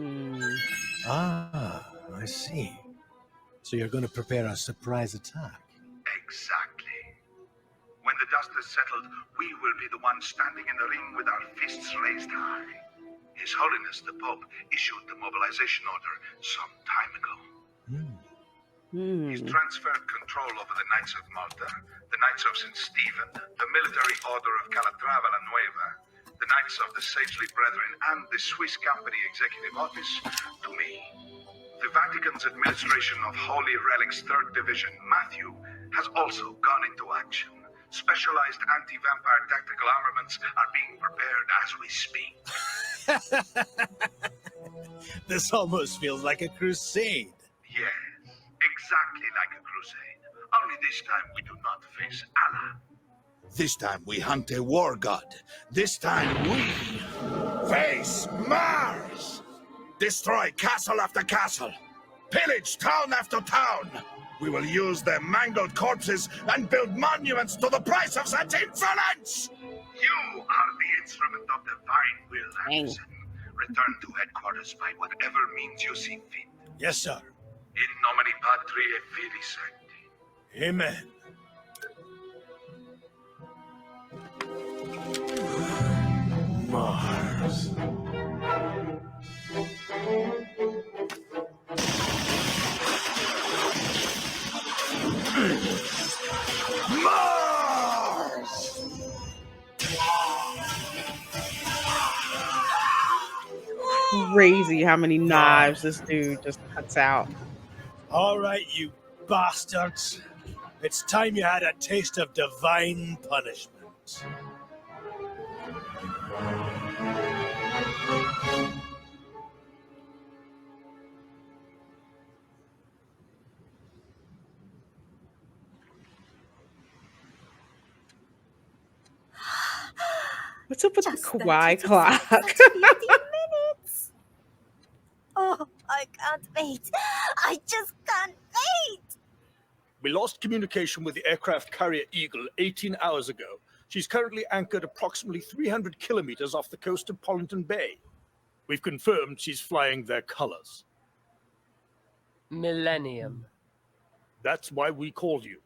Ah, I see. So you're going to prepare a surprise attack? Exactly. When the dust has settled, we will be the ones standing in the ring with our fists raised high. His Holiness the Pope issued the mobilization order some time ago. He's transferred control over the Knights of Malta, the Knights of St. Stephen, the Military Order of Calatrava la Nueva, the Knights of the Sagely Brethren, and the Swiss Company Executive Office to me. The Vatican's administration of Holy Relics 3rd Division, Matthew, has also gone into action. Specialized anti-vampire tactical armaments are being prepared as we speak. This almost feels like a crusade. Yes, exactly like a crusade. Only this time we do not face Allah. This time we hunt a war god. This time we face Mars! Destroy castle after castle. Pillage town after town. We will use their mangled corpses and build monuments to the price of such insolence! You are the instrument of divine will, Anderson. Return to headquarters by whatever means you see fit. Yes, sir. In nomine Patri et Filii Sancti. Amen. Mars. Mars! Crazy how many knives this dude just cuts out. All right, you bastards. It's time you had a taste of divine punishment. What's up with the Kawhi clock? minutes. Oh, I can't wait. I just can't wait. We lost communication with the aircraft carrier Eagle 18 hours ago. She's currently anchored approximately 300 kilometers off the coast of Pollington Bay. We've confirmed she's flying their colors. Millennium. That's why we called you.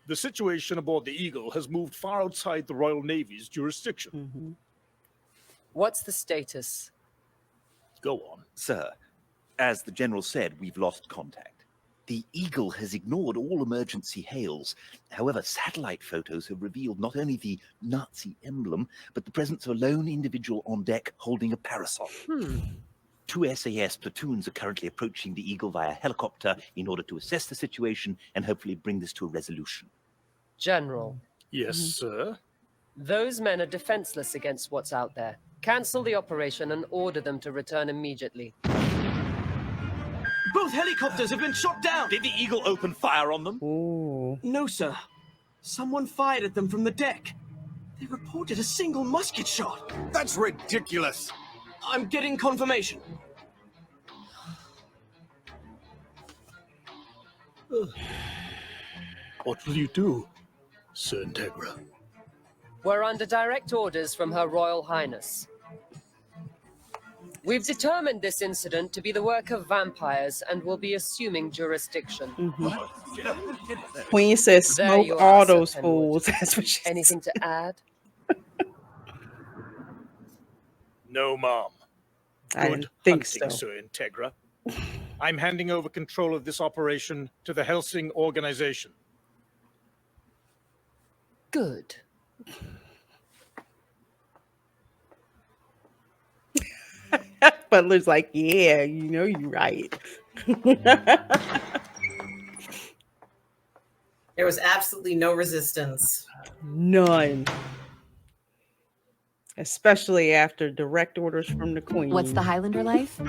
The situation aboard the Eagle has moved far outside the Royal Navy's jurisdiction. What's the status? Go on. Sir, as the General said, we've lost contact. The Eagle has ignored all emergency hails. However, satellite photos have revealed not only the Nazi emblem, but the presence of a lone individual on deck holding a parasol. 2 SAS platoons are currently approaching the Eagle via helicopter in order to assess the situation and hopefully bring this to a resolution. General. Yes, sir? Those men are defenseless against what's out there. Cancel the operation and order them to return immediately. Both helicopters have been shot down. Did the Eagle open fire on them? Ooh. No, sir. Someone fired at them from the deck. They reported a single musket shot. That's ridiculous. I'm getting confirmation. What will you do, Sir Integra? We're under direct orders from Her Royal Highness. We've determined this incident to be the work of vampires and will be assuming jurisdiction. Queen says, There smoke you all are, Sir those Penwood. fools. That's what she Anything said. to add? No, Mom. I Good didn't think hunting, so. Sir Integra. I'm handing over control of this operation to the Hellsing organization. Good. Butler's like, yeah, you know you're right. There was absolutely no resistance. None. Especially after direct orders from the Queen. What's the Highlander life?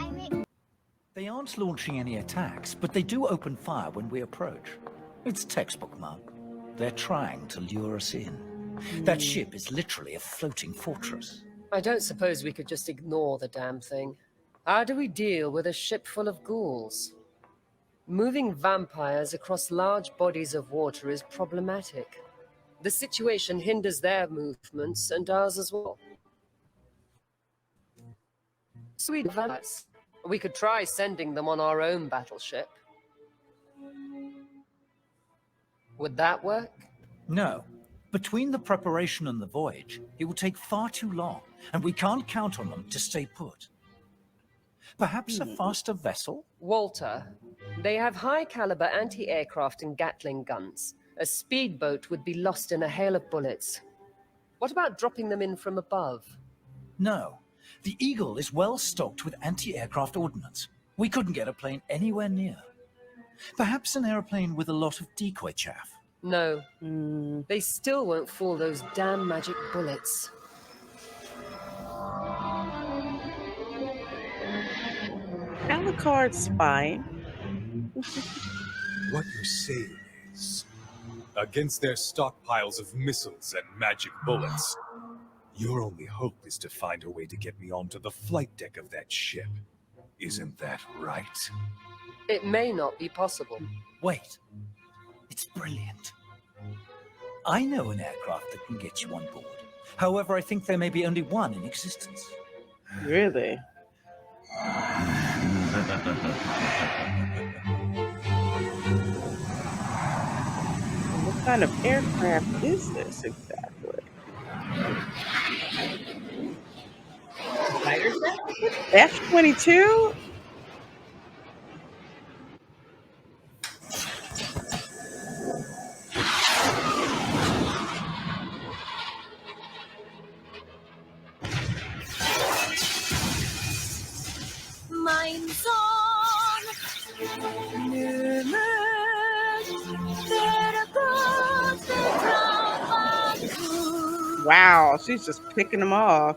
They aren't launching any attacks, but they do open fire when we approach. It's textbook, Mum. They're trying to lure us in. That ship is literally a floating fortress. I don't suppose we could just ignore the damn thing. How do we deal with a ship full of ghouls? Moving vampires across large bodies of water is problematic. The situation hinders their movements and ours as well. Sweet vampires. We could try sending them on our own battleship. Would that work? No. Between the preparation and the voyage, it will take far too long, and we can't count on them to stay put. Perhaps a faster vessel? Walter, they have high-caliber anti-aircraft and Gatling guns. A speedboat would be lost in a hail of bullets. What about dropping them in from above? No. The Eagle is well stocked with anti-aircraft ordnance. We couldn't get a plane anywhere near. Perhaps an airplane with a lot of decoy chaff. No. They still won't fool those damn magic bullets. Alucard's fine. What you're saying is, against their stockpiles of missiles and magic bullets, your only hope is to find a way to get me onto the flight deck of that ship. Isn't that right? It may not be possible. Wait. It's brilliant. I know an aircraft that can get you on board. However, I think there may be only one in existence. Really? What kind of aircraft is this exactly? F-22? Mein Sohn, nimm der Gott vertraut. Wow, she's just picking them off.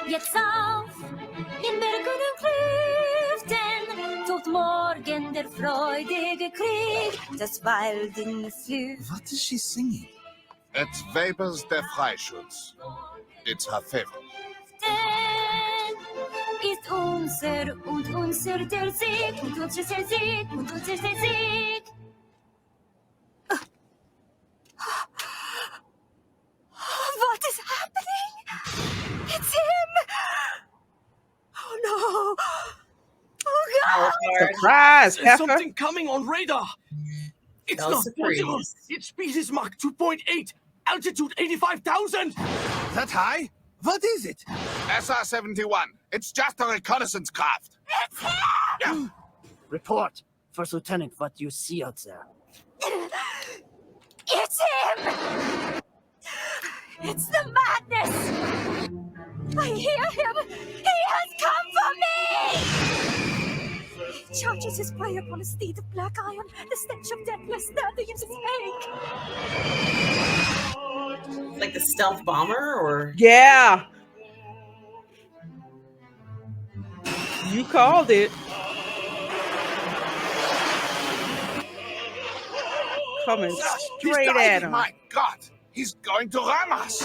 Jetzt auf, in Bergen und Klüften, tobt morgen der freudige Krieg, das Wald in Flüchten. What is she singing? It's Vapors der Freischutz. It's her favorite. Ist unser und unser der Sieg, und unser der Sieg, und unser der Sieg. What is happening? It's him! Oh no! Oh God! Surprise! There's Heifer. something coming on radar. It's No not surprise. possible. Its speed is Mach 2.8, altitude 85,000. That high? What is it? SR-71. It's just a reconnaissance craft. It's him! Report. First Lieutenant, what do you see out there? It's him! It's the madness! I hear him! He has come for me! He charges his prey upon a steed of black iron, the stench of death less standing in his wake. Like the stealth bomber, or Yeah. You called it. Coming straight at him. My God, he's going to ram us.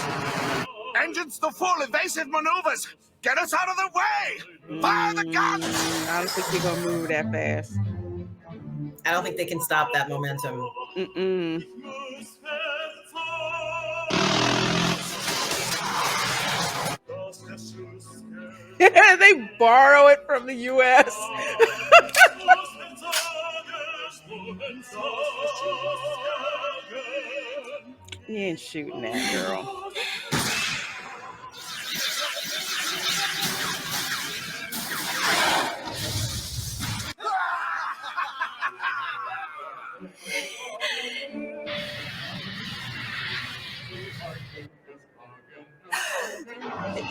Engines to full, evasive maneuvers. Get us out of the way. Fire the guns. I don't think they're gonna move that fast. I don't think they can stop that momentum. They borrow it from the U.S. He ain't shooting that girl.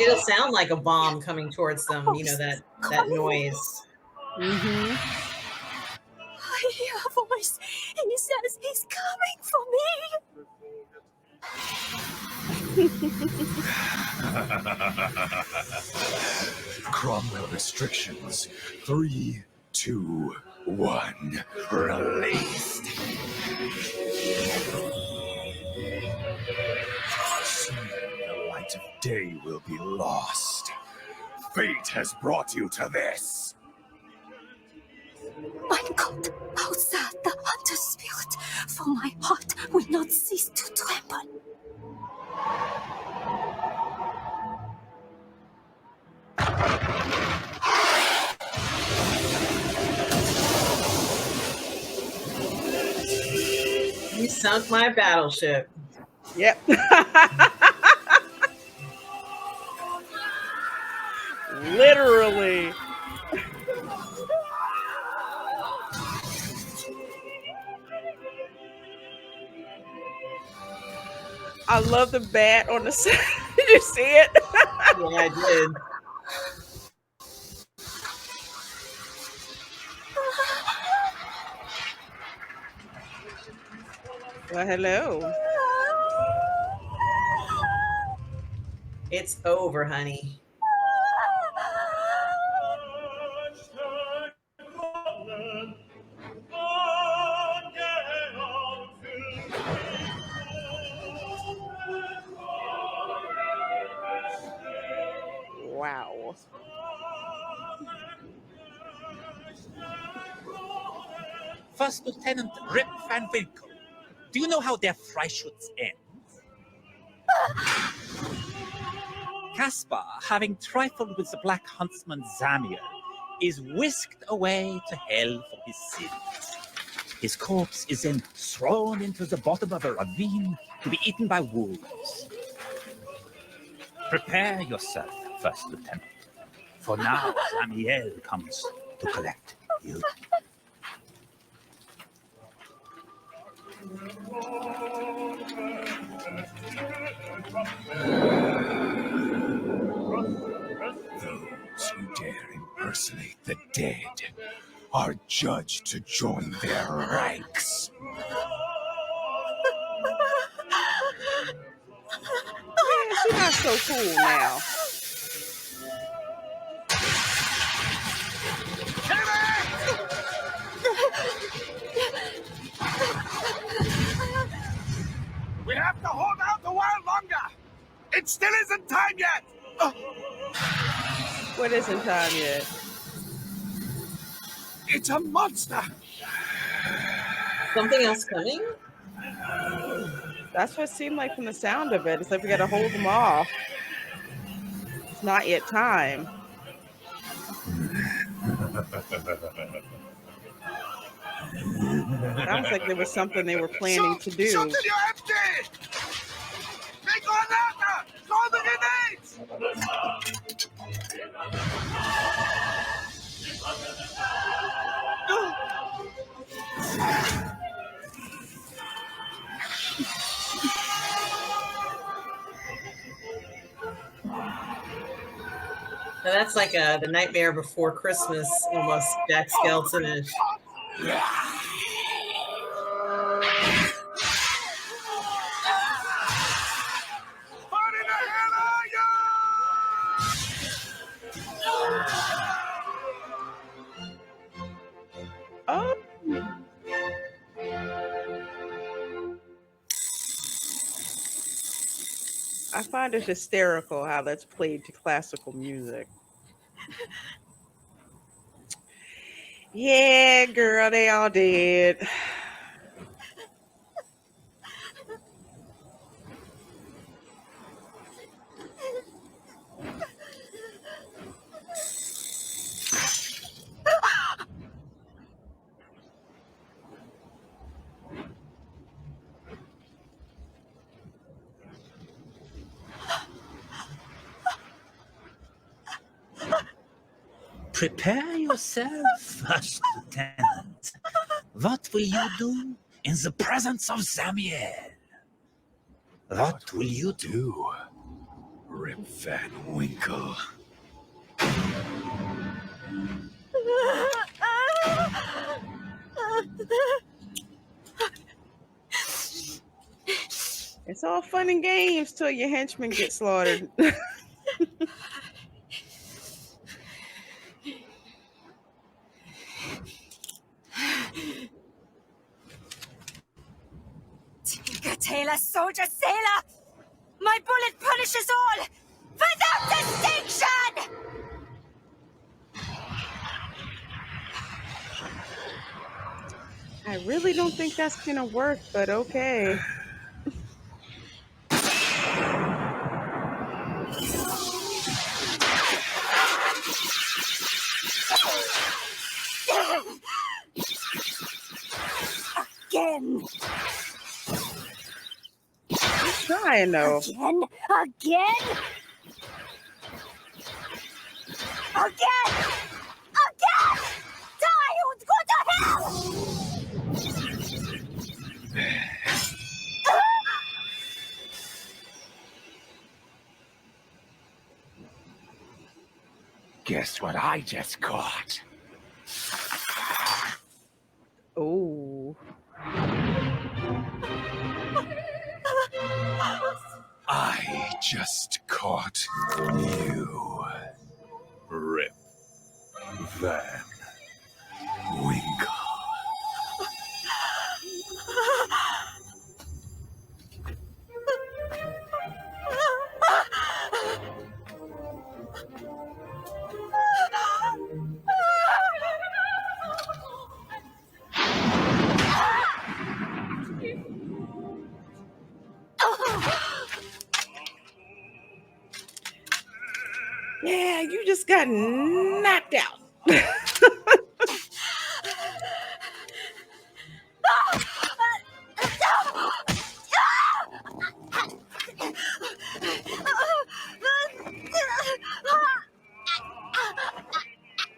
It'll sound like a bomb coming towards them, you know, that noise. I hear a voice. He says he's coming for me. Cromwell restrictions. 3, 2, 1. Released. Soon the light of day will be lost. Fate has brought you to this. My God, how sad the hunter's spirit, for my heart will not cease to tremble. You sunk my battleship. Yep. Literally. I love the bat on the side. Did you see it? Yeah, I did. Well, hello. It's over, honey. Wow. First Lieutenant Rip Van Winkle, do you know how their Freischutz ends? Caspar, having trifled with the Black Huntsman Zamir, is whisked away to hell for his sins. His corpse is then thrown into the bottom of a ravine to be eaten by wolves. Prepare yourself, First Lieutenant, for now Zamiel comes to collect you. Those who dare impersonate the dead are judged to join their ranks. Yeah, she's not so cool now. We have to hold out a while longer. It still isn't time yet. What isn't time yet? It's a monster. Something else coming? That's what it seemed like from the sound of it. It's like we got to hold them off. It's not yet time. Sounds like there was something they were planning to do. Shoot in your empty! Make Renata! Throw the grenades! that's like the Nightmare Before Christmas, almost Jack Skeleton-ish. Oh. I find it hysterical how that's played to classical music. Yeah, girl, they all did. Prepare yourself, First Lieutenant. What will you do in the presence of Samuel? What will you do? Rip Van Winkle. It's all fun and games till your henchmen get slaughtered. Tinker, tailor, soldier, sailor! My bullet punishes all! Without distinction! I really don't think that's gonna work, but okay. Again! I'm trying though. Again! Again! Again! Again! Die and go to hell! Guess what I just caught? Oh. I just caught you. Rip Van Winkle. Yeah, you just got knocked out.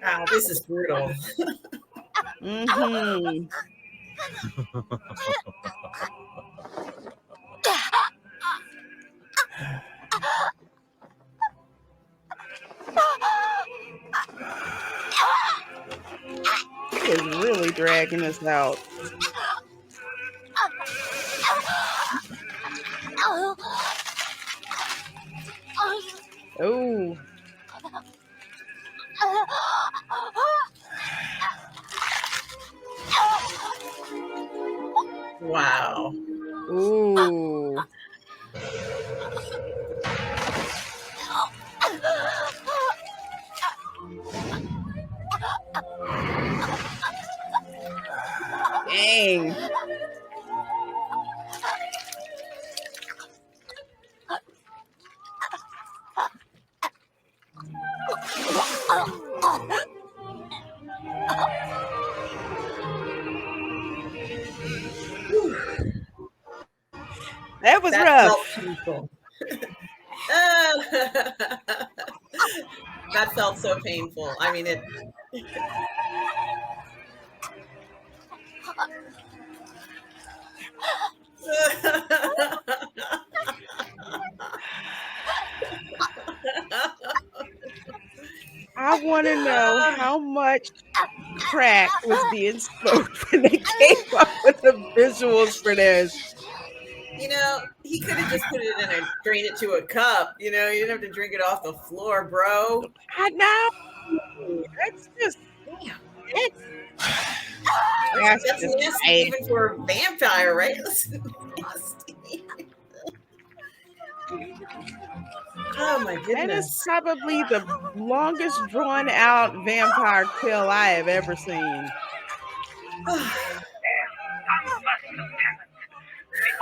Wow, this is brutal. Mm-hmm. He is really dragging us out. Oh. Wow. Ooh. Dang. That was rough. Felt painful. That felt so painful. I mean, it. I want to know how much crack was being smoked when they came up with the visuals for this. You know, he could have just put it in and drained it to a cup. You know, you didn't have to drink it off the floor, bro. I know. That's just it's That's nasty even for a vampire, right? That's nasty. Oh my goodness. That is probably the longest drawn out vampire kill I have ever seen. The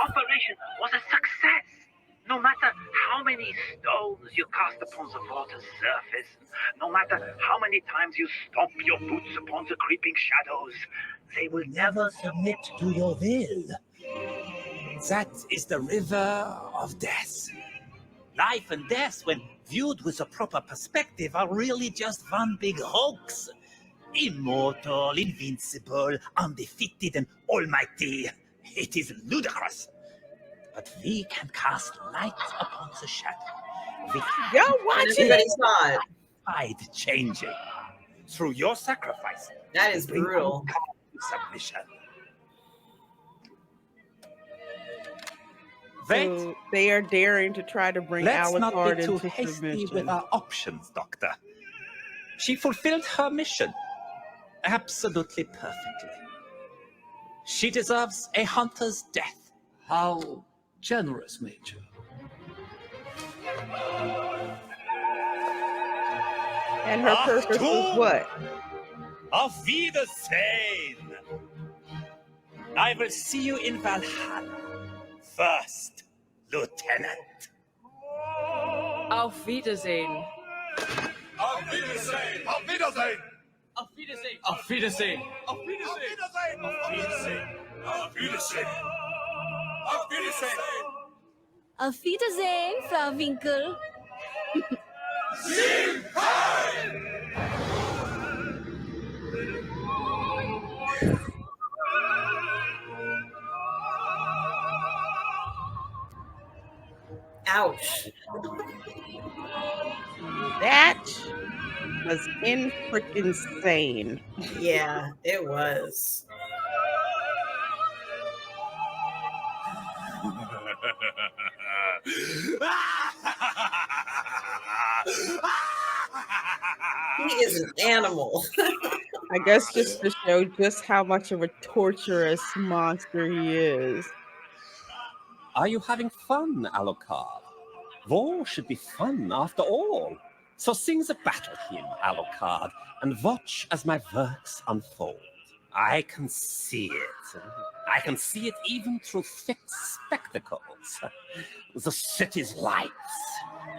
operation was a success. No matter how many stones you cast upon the water's surface, no matter how many times you stomp your boots upon the creeping shadows, they will never submit to your will. That is the river of death. Life and death, when viewed with a proper perspective, are really just one big hoax. Immortal, invincible, undefeated, and almighty. It is ludicrous. But we can cast light upon the shadow. We Yo, watch Everybody saw it. tide changing. Through your sacrifice. That is we bring brutal. mankind to submission. So they are daring to try to bring Let's not Alucard be too into hasty submission. with our options, Doctor. She fulfilled her mission absolutely perfectly. She deserves a hunter's death. How generous, Major. And her purpose was what? Auf Wiedersehen! I will see you in Valhalla. First, Lieutenant. Auf Wiedersehen. Auf Wiedersehen! Auf Wiedersehen! Auf Wiedersehen. Auf Wiedersehen. Auf Wiedersehen! Auf Wiedersehen! Auf Wiedersehen! Auf Wiedersehen! Auf Wiedersehen, Frau Winkel. Sieg heil! Ouch. That was freaking insane. Yeah, it was. He is an animal. I guess just to show just how much of a torturous monster he is. Are you having fun, Alucard? War should be fun after all. So sing the battle hymn, Alucard, and watch as my works unfold. I can see it. I can see it even through thick spectacles. The city's lights,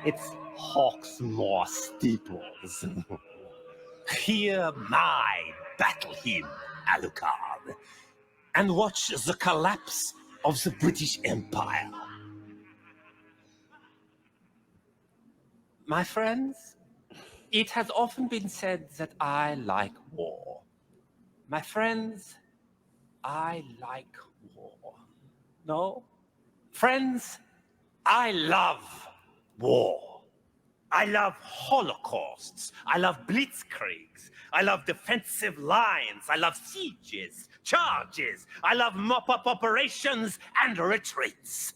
its Hawksmoor steeples. Hear my battle hymn, Alucard, and watch the collapse of the British Empire. My friends, it has often been said that I like war. My friends, I like war. No? Friends, I love war. I love holocausts. I love blitzkriegs. I love defensive lines. I love sieges, charges. I love mop-up operations and retreats.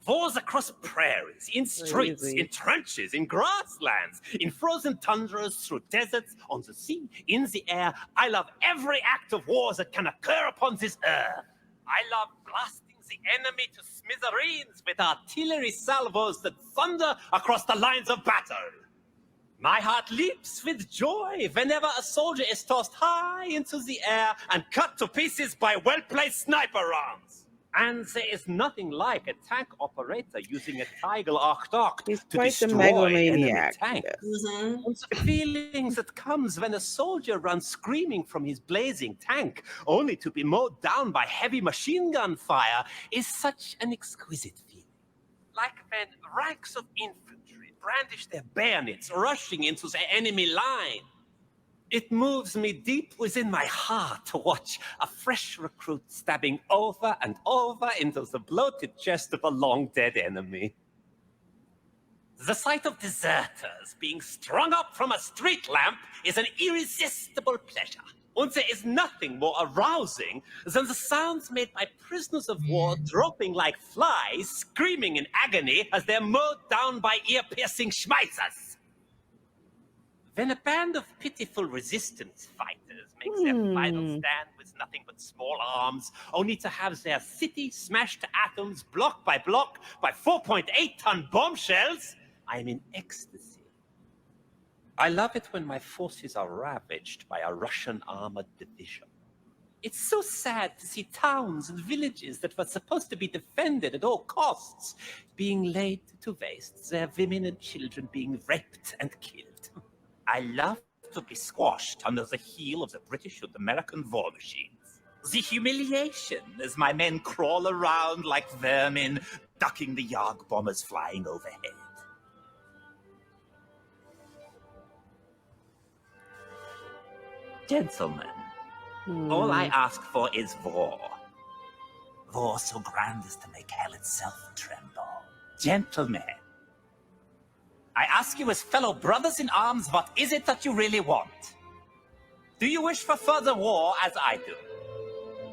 Wars across prairies, in streets, Crazy. in trenches, in grasslands, in frozen tundras, through deserts, on the sea, in the air. I love every act of war that can occur upon this earth. I love blasting the enemy to smithereens with artillery salvos that thunder across the lines of battle. My heart leaps with joy whenever a soldier is tossed high into the air and cut to pieces by well-placed sniper rounds. And there is nothing like a tank operator using a Tiger Arctic to quite the destroy enemy megalomaniac, tanks. yes. And the feeling that comes when a soldier runs screaming from his blazing tank, only to be mowed down by heavy machine gun fire, is such an exquisite feeling. Like when ranks of infantry brandish their bayonets, rushing into the enemy line. It moves me deep within my heart to watch a fresh recruit stabbing over and over into the bloated chest of a long-dead enemy. The sight of deserters being strung up from a street lamp is an irresistible pleasure. And there is nothing more arousing than the sounds made by prisoners of war dropping like flies, screaming in agony as they're mowed down by ear-piercing schmeizers. When a band of pitiful resistance fighters makes their final stand with nothing but small arms, only to have their city smashed to atoms block by 4.8-ton bombshells, I'm in ecstasy. I love it when my forces are ravaged by a Russian armored division. It's so sad to see towns and villages that were supposed to be defended at all costs being laid to waste, their women and children being raped and killed. I love to be squashed under the heel of the British and American war machines. The humiliation as my men crawl around like vermin, ducking the Yarg bombers flying overhead. Gentlemen, all I ask for is war. War so grand as to make hell itself tremble. Gentlemen, I ask you as fellow brothers in arms, what is it that you really want? Do you wish for further war as I do?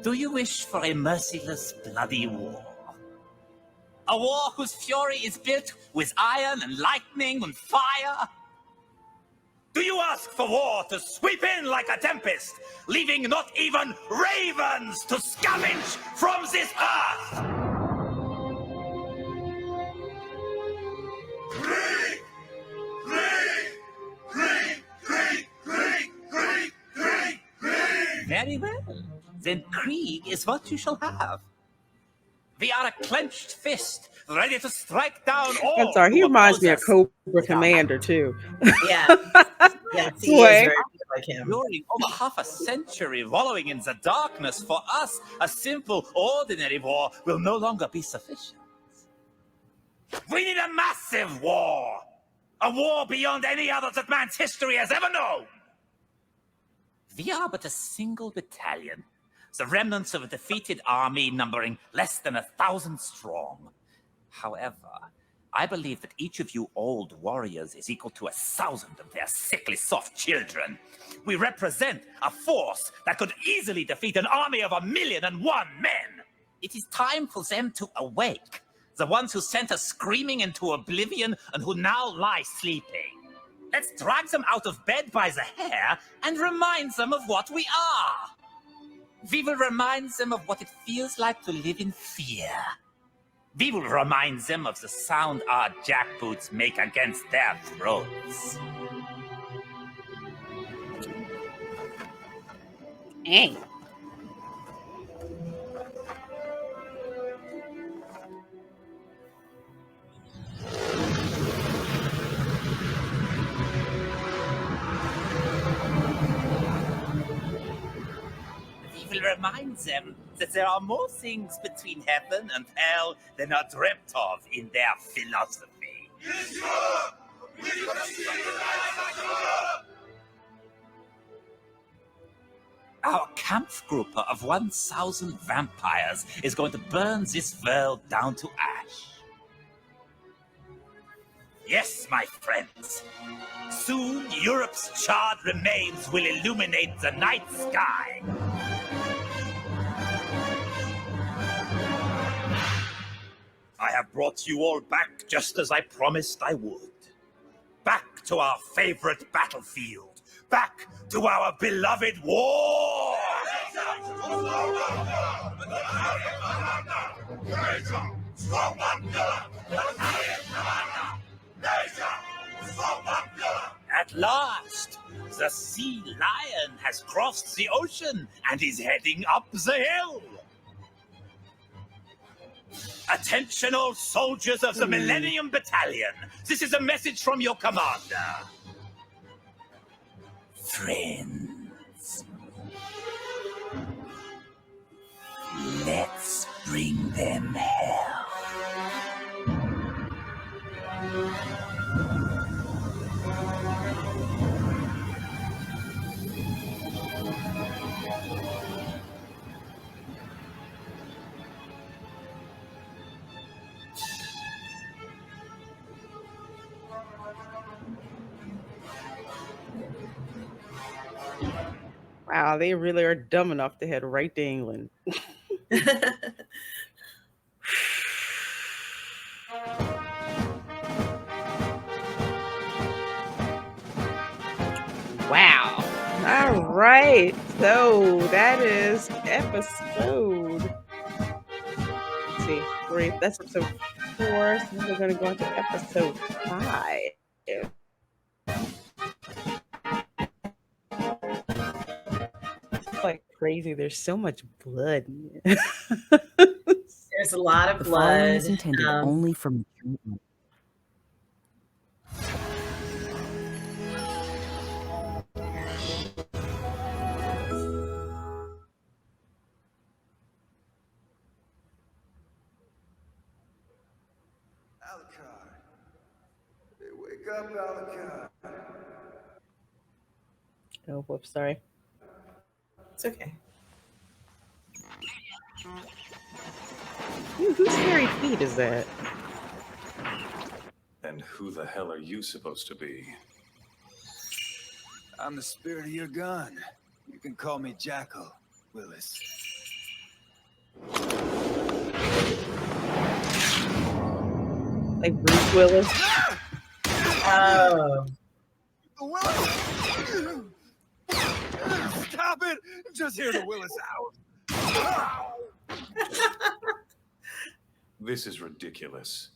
Do you wish for a merciless, bloody war? A war whose fury is built with iron and lightning and fire? Do you ask for war to sweep in like a tempest, leaving not even ravens to scavenge from this earth? Very well. Then Krieg is what you shall have. We are a clenched fist, ready to strike down all. I'm sorry, he who reminds me of oppose us. Cobra Commander too. Yeah. Yes, he is Sway. very like him. During over half a century wallowing in the darkness, for us, a simple, ordinary war will no longer be sufficient. We need a massive war! A war beyond any other that man's history has ever known! We are but a single battalion, the remnants of a defeated army numbering less than 1,000 strong. However, I believe that each of you old warriors is equal to 1,000 of their sickly soft children. We represent a force that could easily defeat an army of 1,000,001 men. It is time for them to awake, the ones who sent us screaming into oblivion and who now lie sleeping. Let's drag them out of bed by the hair and remind them of what we are. We will remind them of what it feels like to live in fear. We will remind them of the sound our jackboots make against their throats. Hey. We will remind them that there are more things between heaven and hell than are dreamt of in their philosophy. Our Kampfgruppe of 1,000 vampires is going to burn this world down to ash. Yes, my friends. Soon, Europe's charred remains will illuminate the night sky. I have brought you all back just as I promised I would. Back to our favorite battlefield. Back to our beloved war! At last, the sea lion has crossed the ocean and is heading up the hill. Attention all soldiers of the Millennium Battalion. This is a message from your commander. Friends, let's bring them hell. Wow, they really are dumb enough to head right to England. Wow. All right. So that is episode. Let's see. Three. That's episode 4. So we're going to go into episode 5. It's like crazy. There's so much blood. There's a lot of The following is blood. intended only for mature Hey, wake up, Alucard. Oh, whoops. Sorry. It's okay. Whose hairy feet is that? And who the hell are you supposed to be? I'm the spirit of your gun. You can call me Jackal, Willis. Like Bruce Willis? Oh. Willis! Stop it! Just hear the Willis out. This is ridiculous.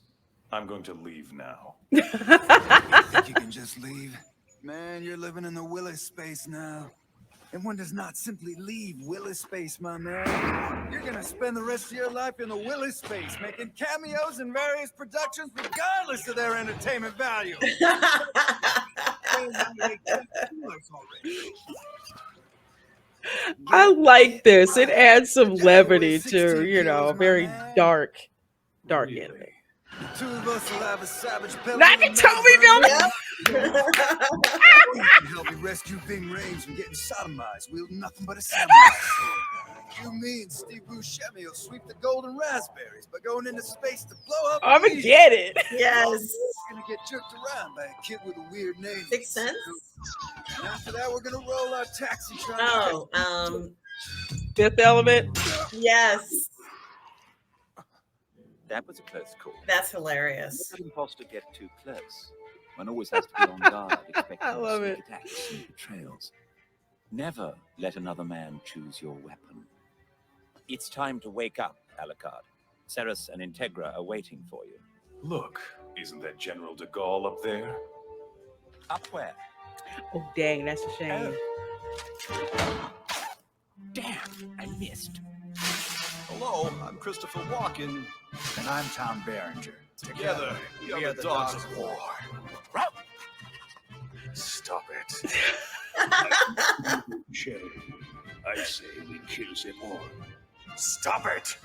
I'm going to leave now. You think you can just leave? Man, you're living in the Willis space now. And one does not simply leave Willis space, my man. You're gonna spend the rest of your life in the Willis space, making cameos in various productions regardless of their entertainment value. I like this. It adds some levity to, you know, very dark anime. Two of us will have a savage pellet. Not the Toby Help me rescue Bing Rames from getting sodomized, wielding nothing but a samurai sword. You, me, and Steve Buscemi will sweep the golden raspberries by going into space to blow up. I'ma get it. Yes. We're gonna get jerked around by a kid with a weird name. Makes sense. And after that, we're gonna roll our taxi trying Oh, Fifth Element. yes. That was a close call. That's hilarious. Let an imposter get too close. One always has to be on guard, expecting I love sneak it. attacks and betrayals. Never let another man choose your weapon. It's time to wake up, Alucard. Ceres and Integra are waiting for you. Look, isn't that General de Gaulle up there? Up where? Oh, dang, that's a shame. Damn, I missed. Hello, I'm Christopher Walken. And I'm Tom Berenger. Together, we are the Dogs of War. Stop it. Shame. I say we kill them all. Stop it!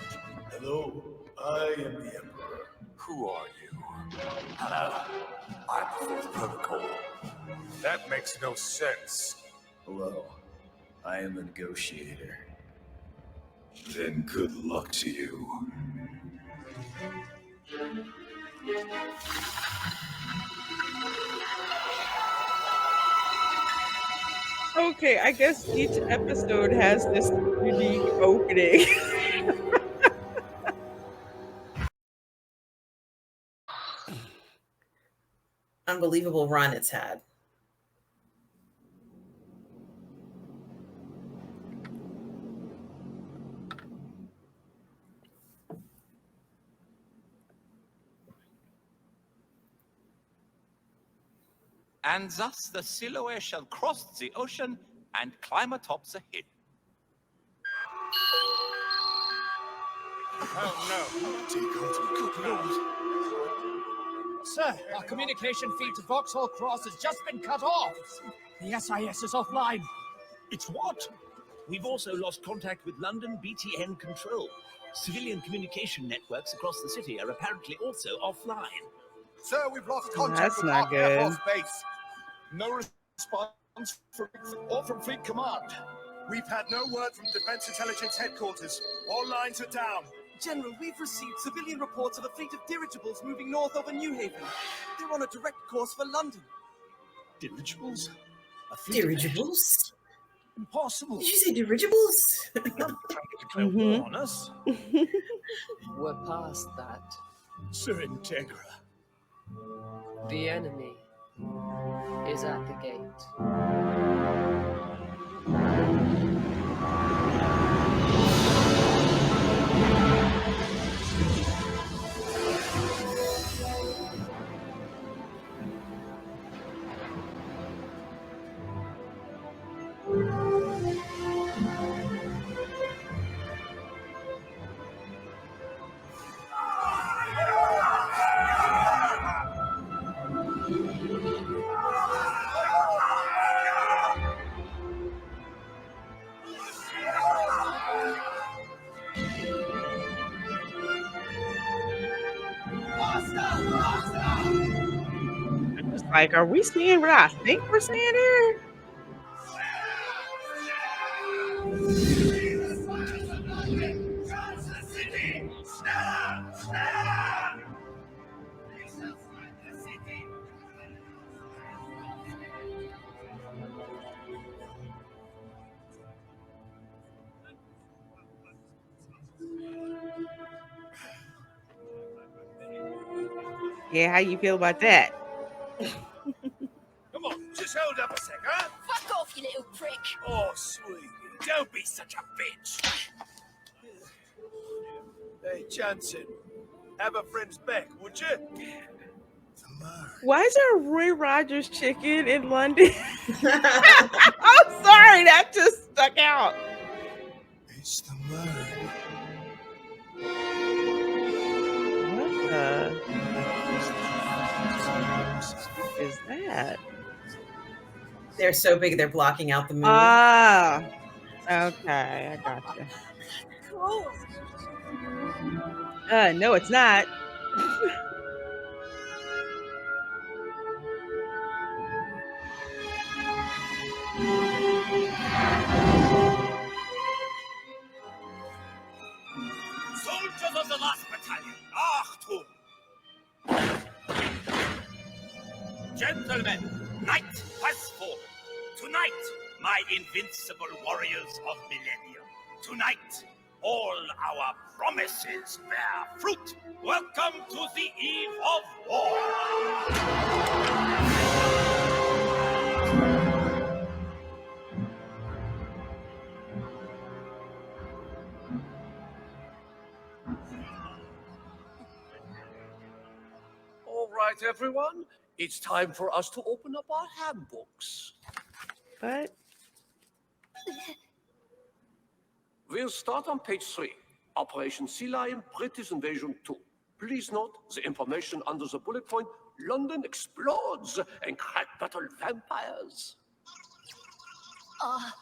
Hello, I am the Emperor. Who are you? Hello, I'm the Fourth Protocol. That makes no sense. Hello, I am a negotiator. Then good luck to you. Okay, I guess each episode has this unique opening. Unbelievable run it's had. And thus the Siloe shall cross the ocean and climb atop the hill. Sir, our communication feed to Vauxhall Cross has just been cut off. The SIS is offline. It's what? We've also lost contact with London BTN Control. Civilian communication networks across the city are apparently also offline. Sir, we've lost contact That's with not our Air good. Force base. No response from Fleet Command. We've had no word from Defense Intelligence Headquarters. All lines are down. General, we've received civilian reports of a fleet of dirigibles moving north over New Haven. They're on a direct course for London. Dirigibles? Dirigibles? Impossible. Did you say dirigibles? Declare war on us. We're past that. Sir Integra. The enemy is at the gate. It's like, are we seeing what I think we're seeing here? Yeah, how you feel about that? Come on, just hold up a sec, huh? Fuck off, you little prick. Oh, sweetie, don't be such a bitch. Hey, Johnson, have a friend's back, would you? Why is there a Roy Rogers chicken in London? I'm sorry, that just stuck out. It's the man. What is that? They're so big, they're blocking out the moon. Ah, okay, I gotcha. No, it's not. Soldiers of the last battalion, Achtung! Gentlemen, night has fallen. Tonight, my invincible warriors of millennium. Tonight, all our promises bear fruit. Welcome to the eve of war. All right, everyone. It's time for us to open up our handbooks. What? We'll start on page 3. Operation Sea Lion, British Invasion 2. Please note the information under the bullet point, London explodes and crack battle vampires. Oh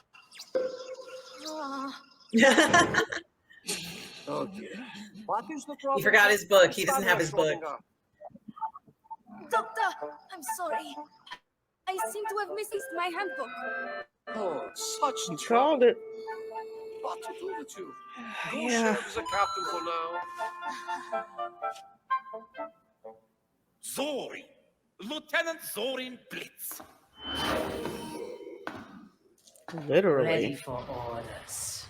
dear. What is the problem? He forgot his book. He doesn't have his book. Doctor, I'm sorry. I seem to have missed my handbook. Oh, such You called it. What to do with you? Go Yeah. serve as a captain for now. Zorin. Lieutenant Zorin Blitz. Literally. Ready for orders.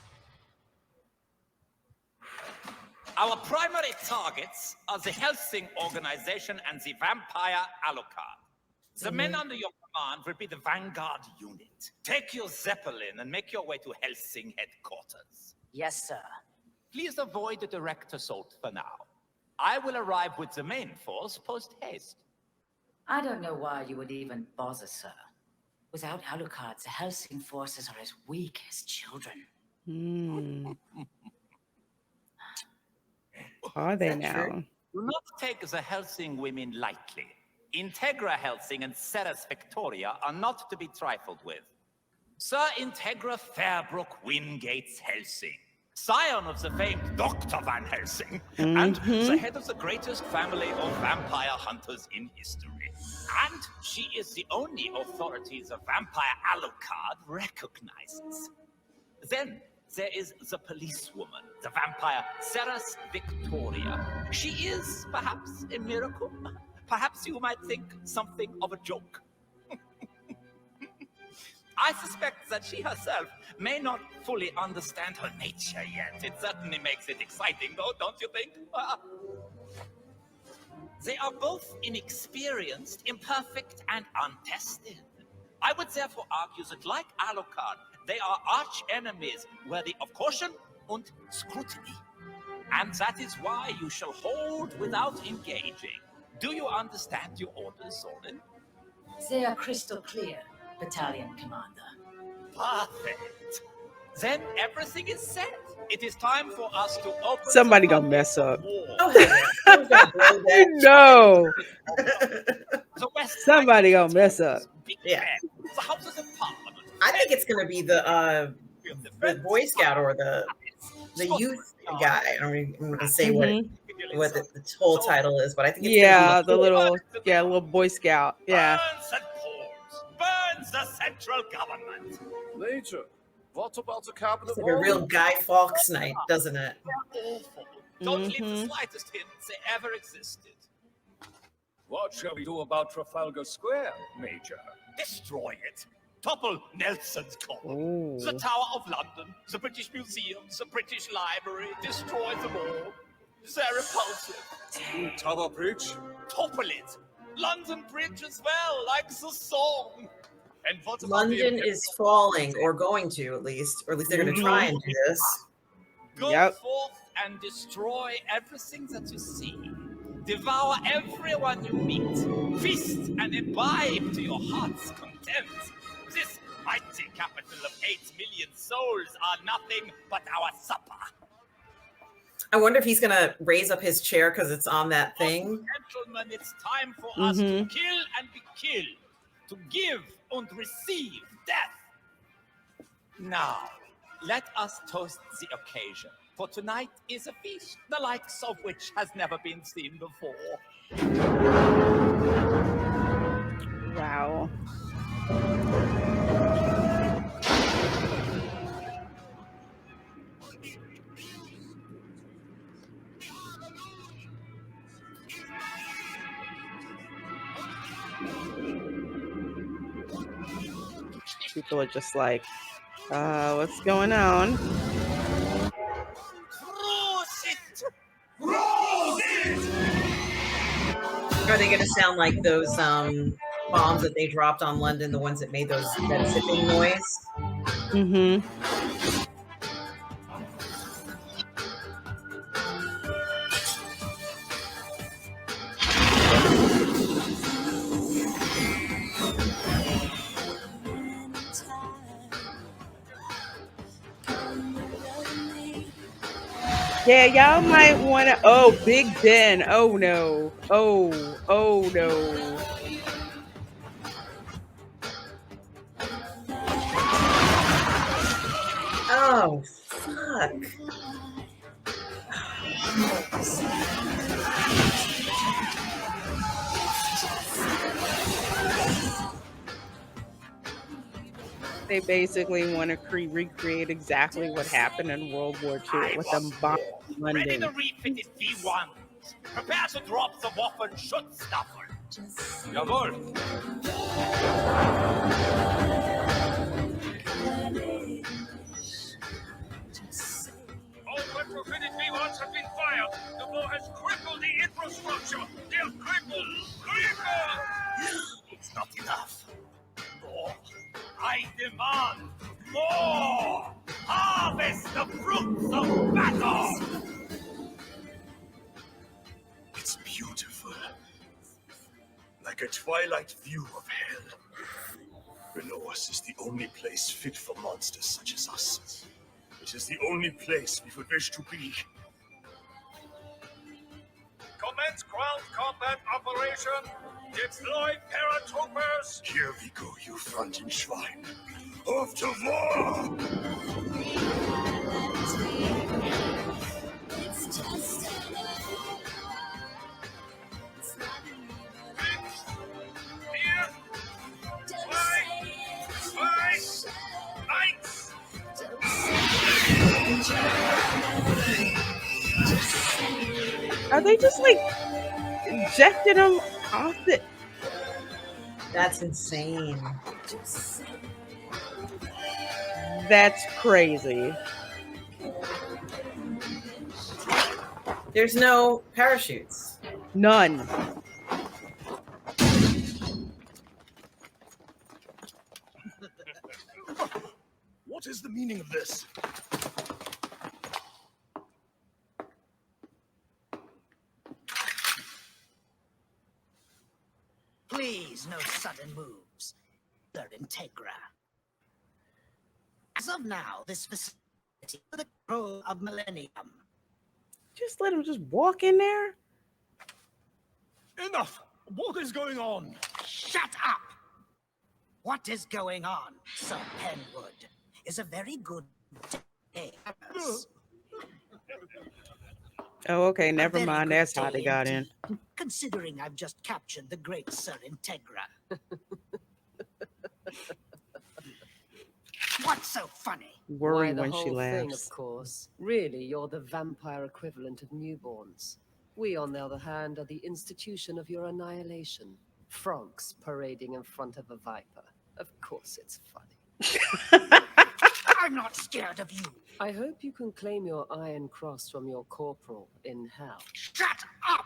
Our primary targets are the Hellsing organization and the vampire Alucard. The men under your command will be the vanguard unit. Take your Zeppelin and make your way to Hellsing headquarters. Yes, sir. Please avoid a direct assault for now. I will arrive with the main force post-haste. I don't know why you would even bother, sir. Without Alucard, the Hellsing forces are as weak as children. Are they now? Do not take the Hellsing women lightly. Integra Hellsing and Ceres Victoria are not to be trifled with. Sir Integra Fairbrook Wingates Hellsing, scion of the famed Dr. Van Helsing, and the head of the greatest family of vampire hunters in history. And she is the only authority the vampire Alucard recognizes. Then there is the policewoman, the vampire Ceres Victoria. She is perhaps a miracle. Perhaps you might think something of a joke. I suspect that she herself may not fully understand her nature yet. It certainly makes it exciting, though, don't you think? They are both inexperienced, imperfect, and untested. I would therefore argue that, like Alucard, they are arch enemies, worthy of caution and scrutiny. And that is why you shall hold without engaging. Do you understand your orders, Zorin? They are crystal clear, Battalion Commander. Perfect. Then everything is set. It is time for us to open. Somebody gonna mess up. No. Somebody gonna mess up. Yeah. The Houses of Parliament. I think it's going to be the Boy Scout or the youth guy. I don't even, I'm going to say what the whole title is, but I think it's Yeah, gonna be little Boy Scout. Yeah. Burns the central government. Major, what about the cabinet? It's like a real Guy Fawkes night, doesn't it? Awful. Don't leave the slightest hint they ever existed. What shall we do about Trafalgar Square, Major? Destroy it. Topple Nelson's Column. Ooh. The Tower of London, the British Museum, the British Library. Destroy them all. They're repulsive. Tower Bridge? Topple it. London Bridge as well, like the song. And what about London is falling, or going to at least they're going to try and do this. Go forth and destroy everything that you see. Devour everyone you meet. Feast and imbibe to your heart's content. This mighty capital of 8 million souls are nothing but our supper. I wonder if he's going to raise up his chair because it's on that thing. Gentlemen, it's time for us to kill and be killed. To give and receive death. Now, let us toast the occasion. For tonight is a feast, the likes of which has never been seen before. Wow. People are just like, what's going on? Are they going to sound like those bombs that they dropped on London, the ones that made that zipping noise? Mm-hmm. Yeah, y'all might want to. Oh, Big Ben. Oh no. Oh no. Oh, fuck. They basically want to recreate exactly what happened in World War II with them bombing Ready London. to refitted V1. Prepare to drop the Waffen Schutzstaffel. Jawohl. All retrofitted V1s have been fired. The war has crippled the infrastructure. They're crippled. It's not enough. More. I demand more. Harvest the fruits of battle. It's beautiful. Like a twilight view of hell. Below us is the only place fit for monsters such as us. It is the only place we would wish to be. Commence ground combat operation. Deploy paratroopers. Here we go, you fronting swine. Off to war! Are they just like injecting them off the? That's insane. That's crazy. There's no parachutes. None. What is the meaning of this? Please, no sudden moves. They're Integra. As of now, this facility is the control of Millennium. Just let him just walk in there. Enough! What is going on? Shut up! What is going on, Sir Penwood, is a very good day. Oh, okay. A Never very mind. good That's how they day got in. indeed, considering I've just captured the great Sir Integra. What's so funny? Worry Why, the when she whole thing, laughs. of course. Really, you're the vampire equivalent of newborns. We, on the other hand, are the institution of your annihilation. Frogs parading in front of a viper. Of course it's funny. I'm not scared of you. I hope you can claim your iron cross from your corporal in hell. Shut up!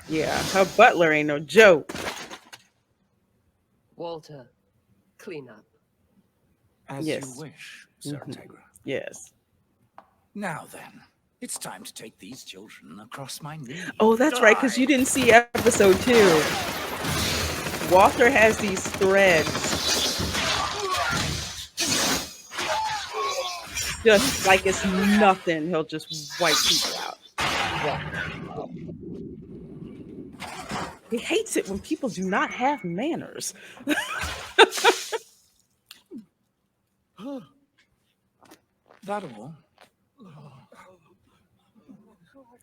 Yeah, her butler ain't no joke. Walter, clean up. As Yes. you wish, Sir Integra. Yes. Now then, it's time to take these children across my knee. Oh, that's right, because you didn't see episode 2. Walter has these threads. Just like it's nothing. He'll just wipe people out. He hates it when people do not have manners. That all?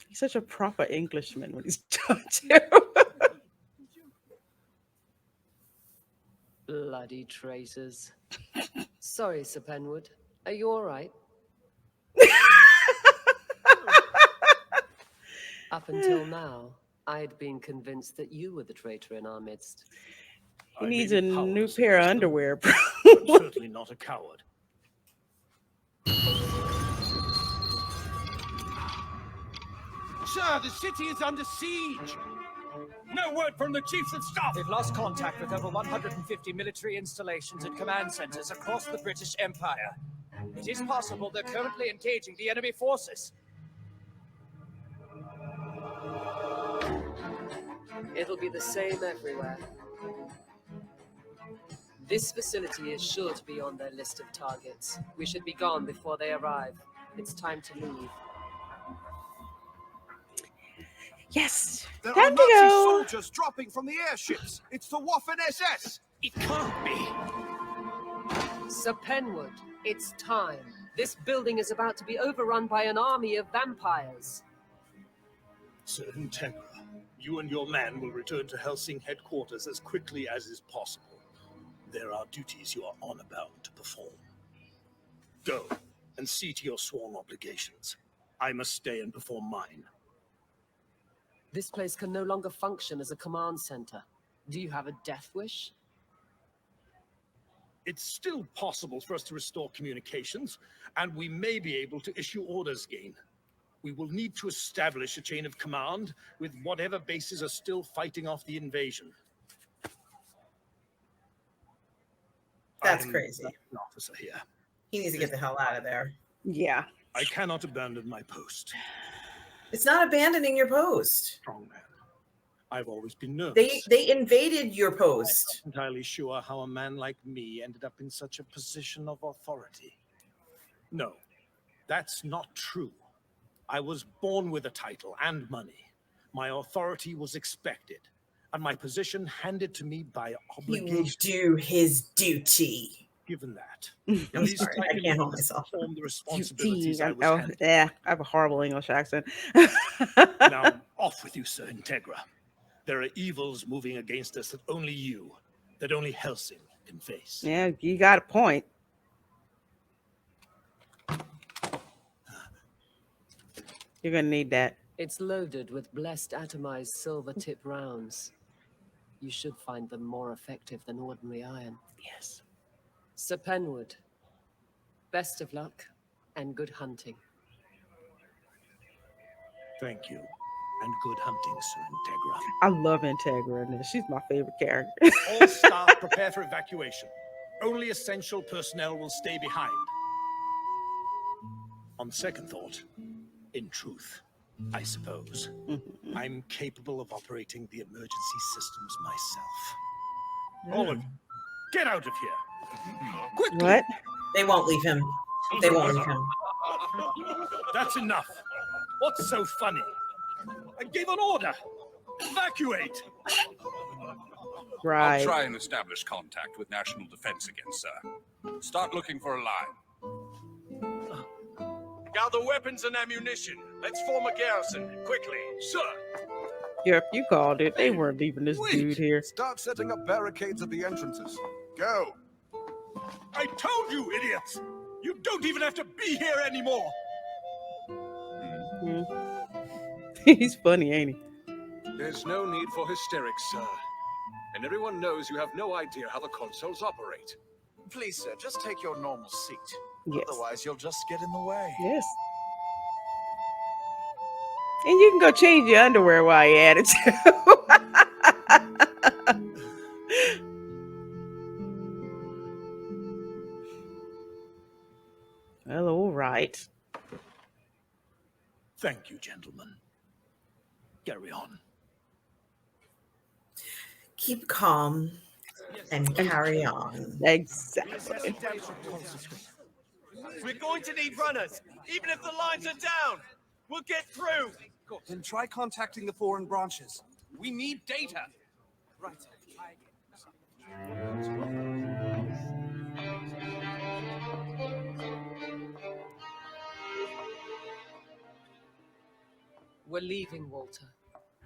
He's such a proper Englishman when he's done too. Bloody traitors. Sorry, Sir Penwood. Are you all right? Up until now, I'd been convinced that you were the traitor in our midst. He needs a new pair of underwear. I'm certainly not a coward. Sir, the city is under siege. No word from the chiefs of staff. They've lost contact with over 150 military installations and command centers across the British Empire. It is possible they're currently engaging the enemy forces. It'll be the same everywhere. This facility is sure to be on their list of targets. We should be gone before they arrive. It's time to leave. Yes. There Time are to Nazi go. soldiers dropping from the airships. It's the Waffen SS. It can't be. Sir Penwood, it's time. This building is about to be overrun by an army of vampires. Sir Integra, you and your man will return to Hellsing headquarters as quickly as is possible. There are duties you are honor bound to perform. Go and see to your sworn obligations. I must stay and perform mine. This place can no longer function as a command center. Do you have a death wish? It's still possible for us to restore communications, and we may be able to issue orders again. We will need to establish a chain of command with whatever bases are still fighting off the invasion. That's I'm crazy. an officer here. He needs to get the hell out of there. Yeah. I cannot abandon my post. It's not abandoning your post. Strong man. I've always been nervous. They invaded your post. I'm not entirely sure how a man like me ended up in such a position of authority. No, that's not true. I was born with a title and money. My authority was expected, and my position handed to me by He obligation. will do his duty. Given that, I'm sorry, I can't help myself. perform the responsibilities I was Oh, handed. yeah, I have a horrible English accent. Now, off with you, Sir Integra. There are evils moving against us that only you, that only Hellsing can face. Yeah, you got a point. You're gonna need that. It's loaded with blessed atomized silver tip rounds. You should find them more effective than ordinary iron. Yes. Sir Penwood, best of luck and good hunting. Thank you. And good hunting, Sir Integra. I love Integra in this. She's my favorite character. All staff prepare for evacuation. Only essential personnel will stay behind. On second thought, in truth, I suppose, I'm capable of operating the emergency systems myself. All of you, get out of here. Quickly. What? They won't leave him. They won't leave him. That's enough. What's so funny? I gave an order. Evacuate. Right. I'll try and establish contact with National Defense again, sir. Start looking for a line. Gather weapons and ammunition. Let's form a garrison. Quickly, sir. Yep, you called it. They weren't leaving this dude here. Start setting up barricades at the entrances. Go. I told you, idiots. You don't even have to be here anymore. He's funny, ain't he? There's no need for hysterics, sir. And everyone knows you have no idea how the consoles operate. Please, sir, just take your normal seat. Yes. Otherwise, you'll just get in the way. Yes. And you can go change your underwear while you're at it, too. Well, all right. Thank you, gentlemen. Carry on. Keep calm and carry on. Exactly. We're going to need runners, even if the lines are down. We'll get through. Then try contacting the foreign branches. We need data. Right. We're leaving, Walter,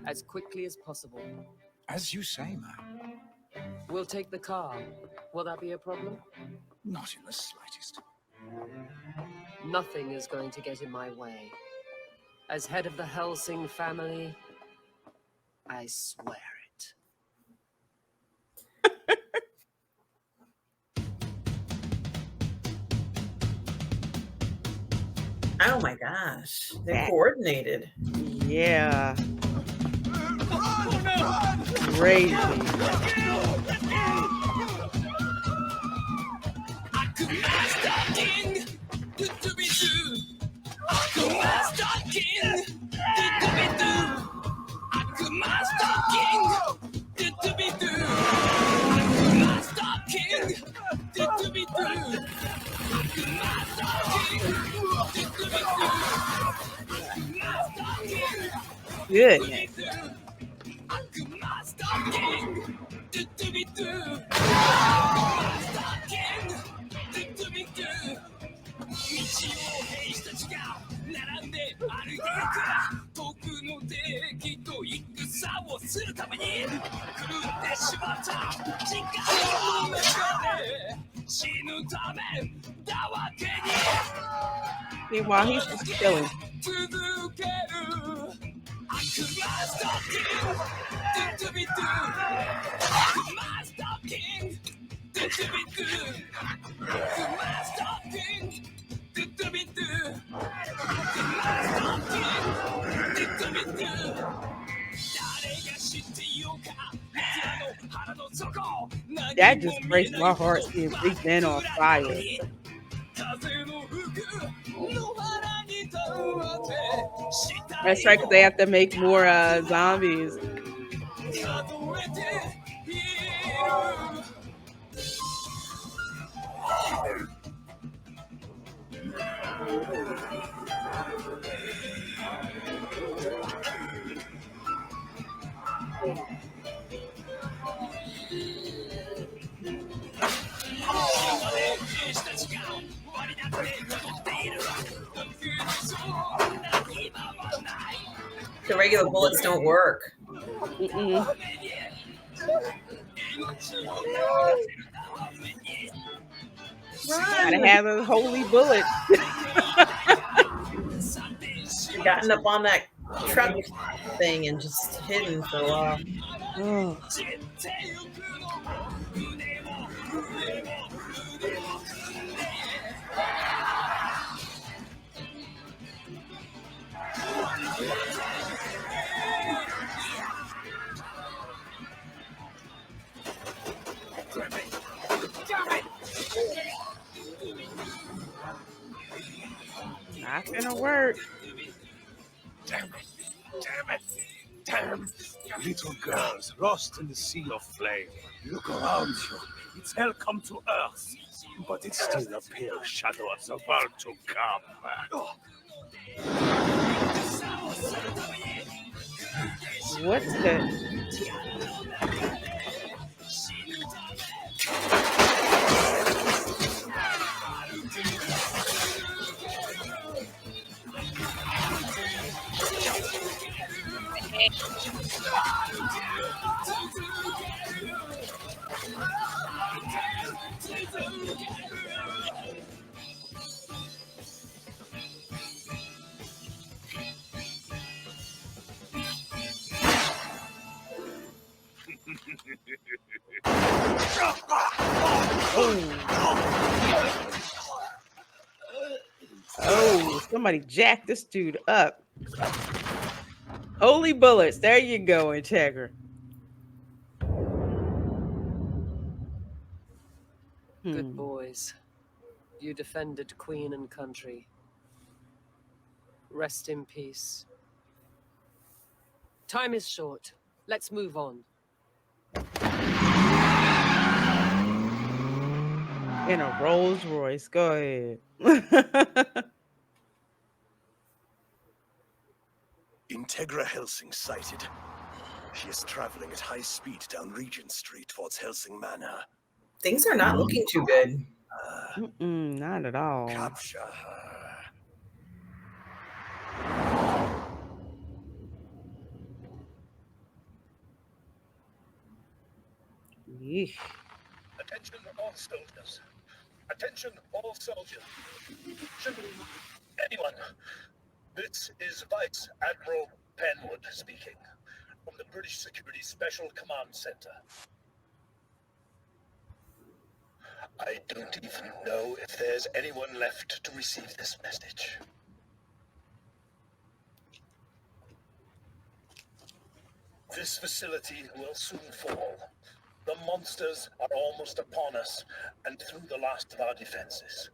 as quickly as possible. As you say, ma'am. We'll take the car. Will that be a problem? Not in the slightest. Nothing is going to get in my way. As head of the Hellsing family, I swear it. Oh my gosh. They're coordinated. Yeah. Crazy. Goodness. Meanwhile, he's just chilling. That just breaks my heart seeing Big Ben on fire. That's right, because they have to make more zombies. The regular bullets don't work. Gotta have a holy bullet. Gotten up on that truck thing and just hidden for a while. Oh. Not gonna work. Damn it! Damn it! Damn! Little girls lost in the sea of flame. Look around you. It's hell come to earth. But it's still a pale shadow of the world to come. What's that? Oh, somebody jacked this dude up. Holy bullets. There you go, Integra. Good boys. You defended Queen and country. Rest in peace. Time is short. Let's move on. In a Rolls Royce. Go ahead. Integra Hellsing sighted. She is traveling at high speed down Regent Street towards Hellsing Manor. Things are not looking too good. Not at all. Capture her. Yeesh. Attention all soldiers. Attention all soldiers. Anyone. This is Vice Admiral Penwood speaking from the British Security Special Command Center. I don't even know if there's anyone left to receive this message. This facility will soon fall. The monsters are almost upon us and through the last of our defenses.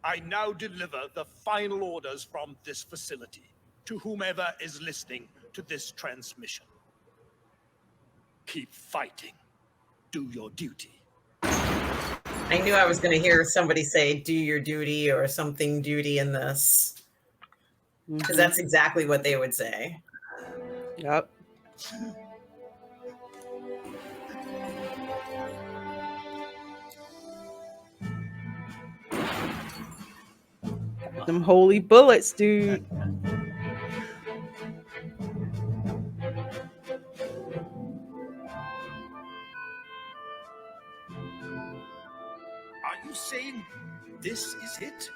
I now deliver the final orders from this facility to whomever is listening to this transmission. Keep fighting. Do your duty. I knew I was going to hear somebody say, do your duty or something duty in this. Because that's exactly what they would say. Yep. Them holy bullets, dude. Are you saying this is it?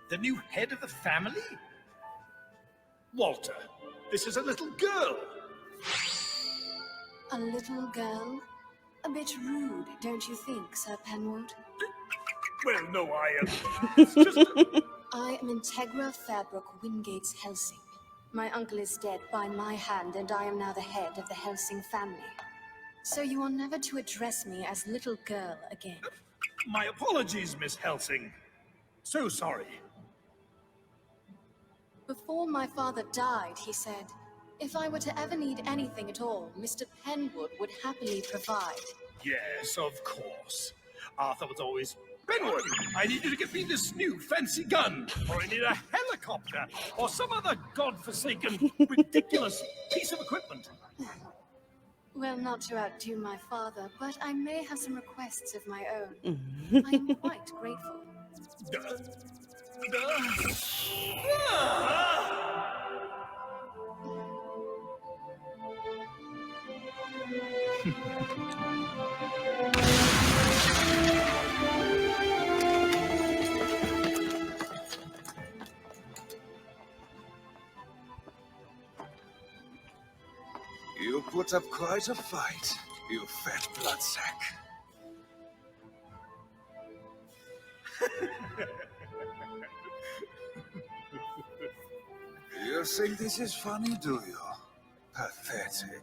The new head of the family? Walter, this is a little girl. A little girl? A bit rude, don't you think, Sir Penwood? Well, no, I am. It's just I am Integra Fairbrook Wingate's Hellsing. My uncle is dead by my hand, and I am now the head of the Hellsing family. So you are never to address me as little girl again. My apologies, Miss Hellsing. So sorry. Before my father died, he said, if I were to ever need anything at all, Mr. Penwood would happily provide. Yes, of course. Arthur was always, Penwood, I need you to get me this new fancy gun, or I need a helicopter, or some other godforsaken, ridiculous piece of equipment. Well, not to outdo my father, but I may have some requests of my own. I am quite grateful. You put up quite a fight. You fat bloodsack. You think this is funny, do you? Pathetic.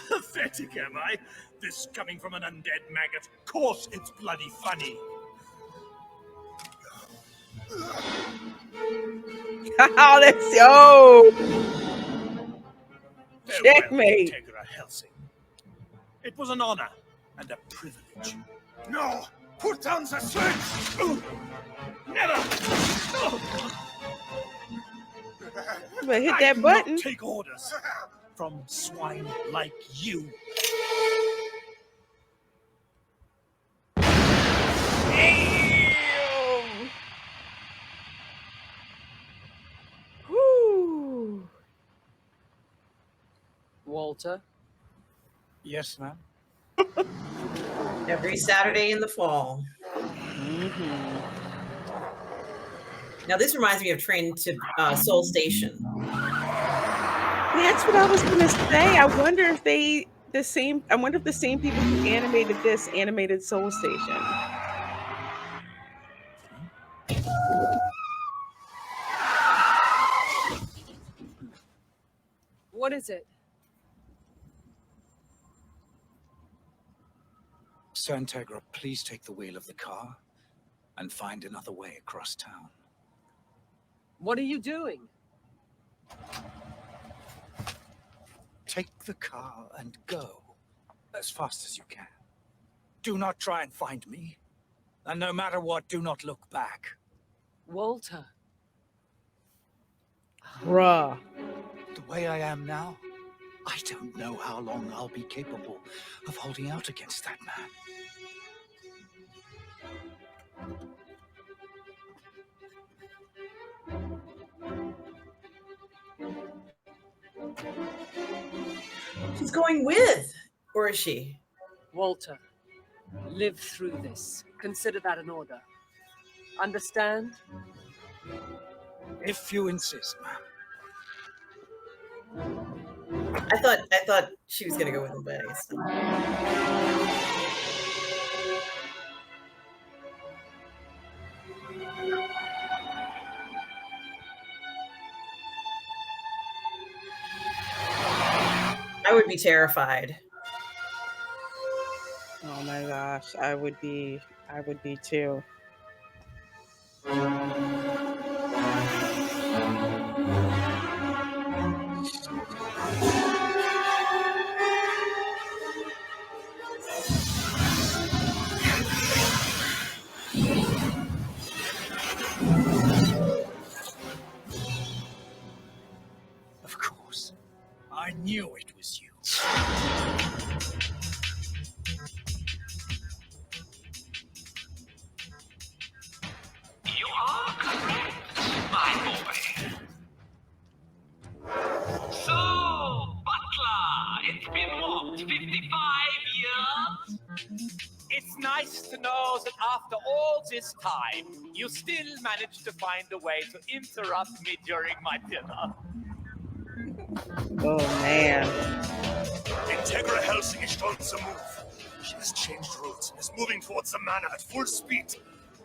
Pathetic, am I? This coming from an undead maggot. Course it's bloody funny. Oh, that's so. Checkmate. Integra Hellsing. It was an honor and a privilege. No! Put down the switch! Never! But hit I that do button. not take orders from swine like you. Damn. Whew. Walter? Yes, ma'am. Every Saturday in the fall. Now this reminds me of Train to Soul Station. That's what I was gonna say. I wonder if the same people who animated this animated Soul Station. What is it? Sir Integra, please take the wheel of the car and find another way across town. What are you doing? Take the car and go as fast as you can. Do not try and find me. And no matter what, do not look back. Walter. Bruh. The way I am now, I don't know how long I'll be capable of holding out against that man. She's going with, or is she? Walter, live through this. Consider that an order. Understand? If you insist, ma'am. I thought she was gonna go with him, but I guess not. I would be terrified. Oh my gosh, I would be too. Of course. I knew it was you. You are correct, my boy. So, Butler, it's been what, 55 years? It's nice to know that after all this time, you still managed to find a way to interrupt me during my dinner. Oh man. Integra Hellsing is on the move. She has changed routes and is moving towards the manor at full speed.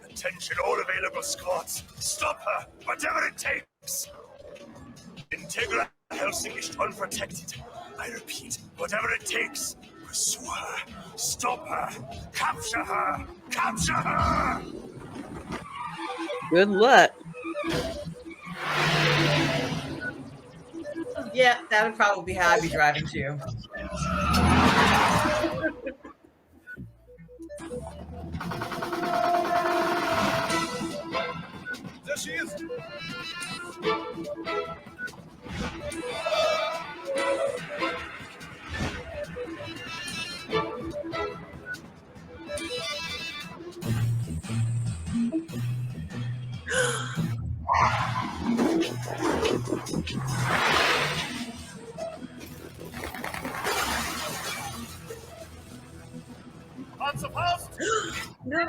Attention all available squads. Stop her, whatever it takes. Integra Hellsing is unprotected. I repeat, whatever it takes. Pursue her. Stop her. Capture her. Capture her. Good luck. Yeah, that would probably be how I'd be driving too. There she is. No.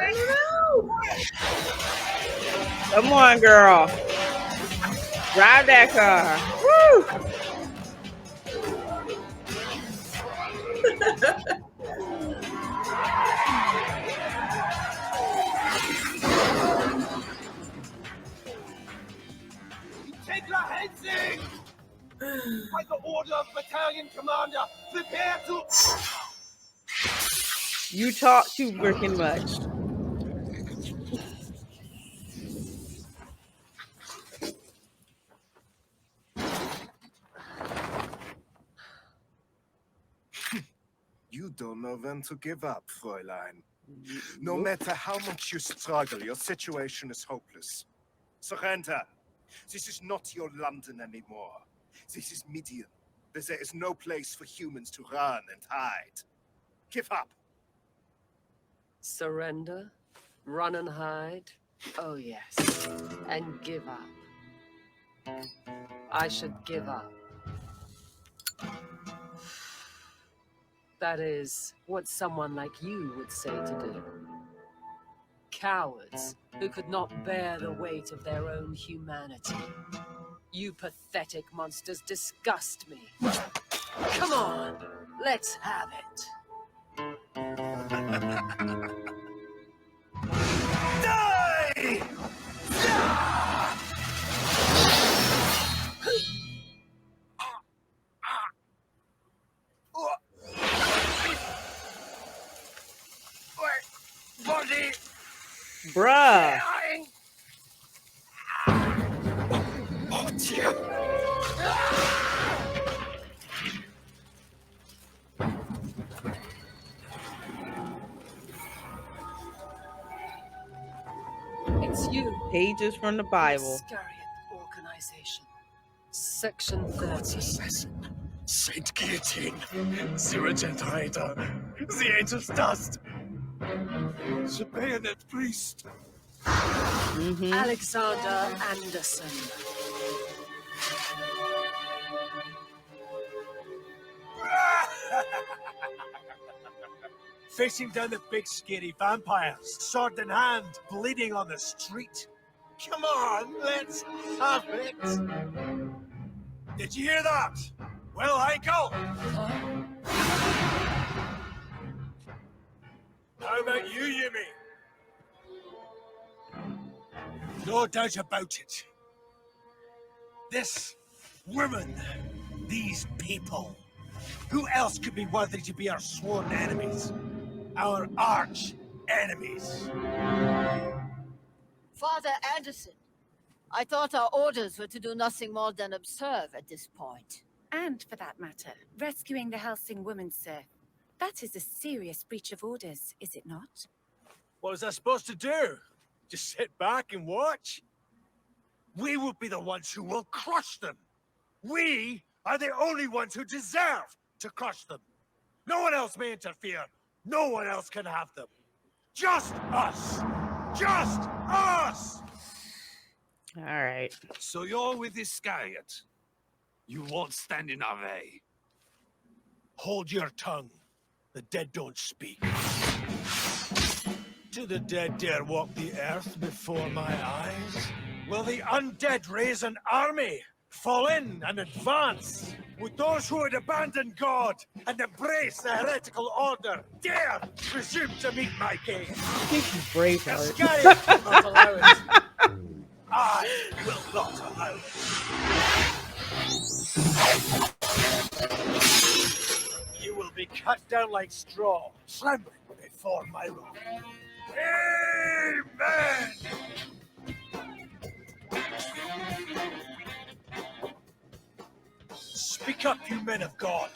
Come on, girl. Drive that car. Woo! By the order of Battalion Commander, prepare to... You talk too freaking much. You don't know when to give up, Fräulein. No matter how much you struggle, your situation is hopeless. Surrender. This is not your London anymore. This is Midian, where there is no place for humans to run and hide. Give up. Surrender? Run and hide? Oh, yes. And give up. I should give up. That is what someone like you would say to do. Cowards who could not bear the weight of their own humanity. You pathetic monsters disgust me. Come on, let's have it. Die! Body! Bruh. Oh, dear. It's you. Pages from the Bible. Mascara Organization. Section 30. Saint Guillotine, the Regenerator, the Angel's Dust, the Bayonet Priest. Alexander Anderson. Facing down the big scary vampires, sword in hand, bleeding on the street. Come on, let's have it. Did you hear that? Well, Heiko. How about you, Yumi? No doubt about it. This woman, these people, who else could be worthy to be our sworn enemies? Our arch enemies. Father Anderson, I thought our orders were to do nothing more than observe at this point. And for that matter, rescuing the Hellsing woman, sir. That is a serious breach of orders, is it not? What was I supposed to do? Just sit back and watch? We will be the ones who will crush them. We are the only ones who deserve to crush them. No one else may interfere. No one else can have them. Just us. Just us! All right. So you're with Iscariot. You won't stand in our way. Hold your tongue. The dead don't speak. Do the dead dare walk the earth before my eyes? Will the undead raise an army? Fall in and advance? Would those who had abandoned God and embrace the heretical order dare presume to meet my gaze? Braveheart. Iscariot will not allow it. I will not allow it. You will be cut down like straw, trembling before my wrath. Amen! Speak up, you men of God.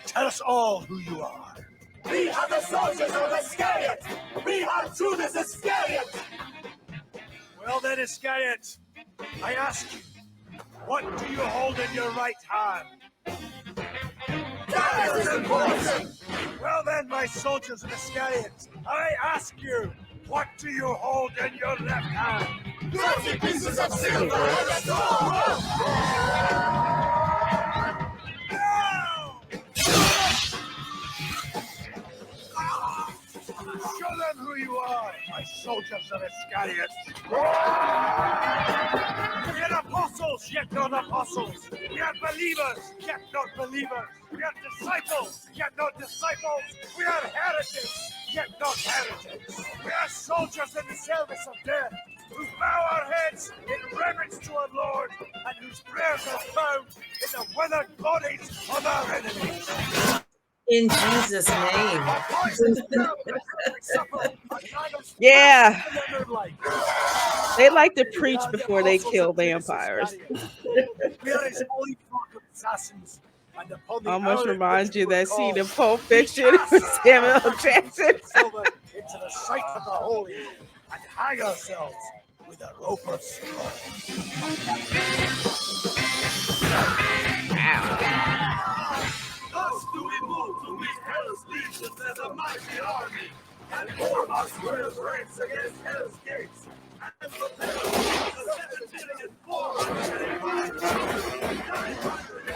Tell us all who you are. We are the soldiers of Iscariot! We are Judas Iscariot! Well then, Iscariot, I ask you, what do you hold in your right hand? That is important! Well then, my soldiers of Iscariot, I ask you, what do you hold in your left hand? 30 pieces of silver and a sword! Show them who you are, my soldiers of Iscariot. We are apostles, yet not apostles. We are believers, yet not believers. We are disciples, yet not disciples. We are heretics, yet not heretics. We are soldiers in the service of death, who bow our heads in reverence to our Lord, and who prayers are found in the withered bodies of our enemies. In Jesus' name. Yeah. They like to preach before they kill vampires. We are his holy flock of assassins. And upon the Almost hour at reminds which you we were that scene in called, Pulp Fiction with Samuel L. Jackson. silver into the sight of the holy and hang ourselves with a rope of straw. Thus do we move to meet Hell's legions as a mighty army, and form our square ranks against Hell's gates, and prepare for the 7,900.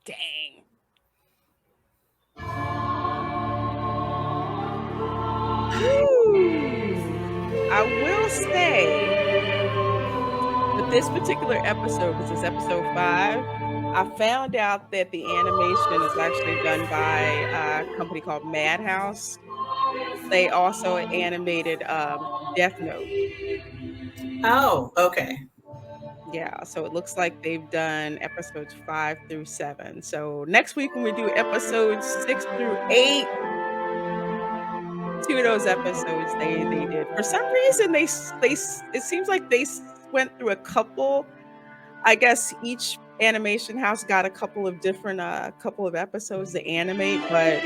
Dang. I will say, with this particular episode, which is episode 5, I found out that the animation is actually done by a company called Madhouse. They also animated Death Note. Oh, okay. Yeah, so it looks like they've done episodes 5 through 7. So next week when we do episodes 6 through 8, 2 of those episodes they did. For some reason, it seems like they went through a couple. I guess each animation house got a couple of different couple of episodes to animate, but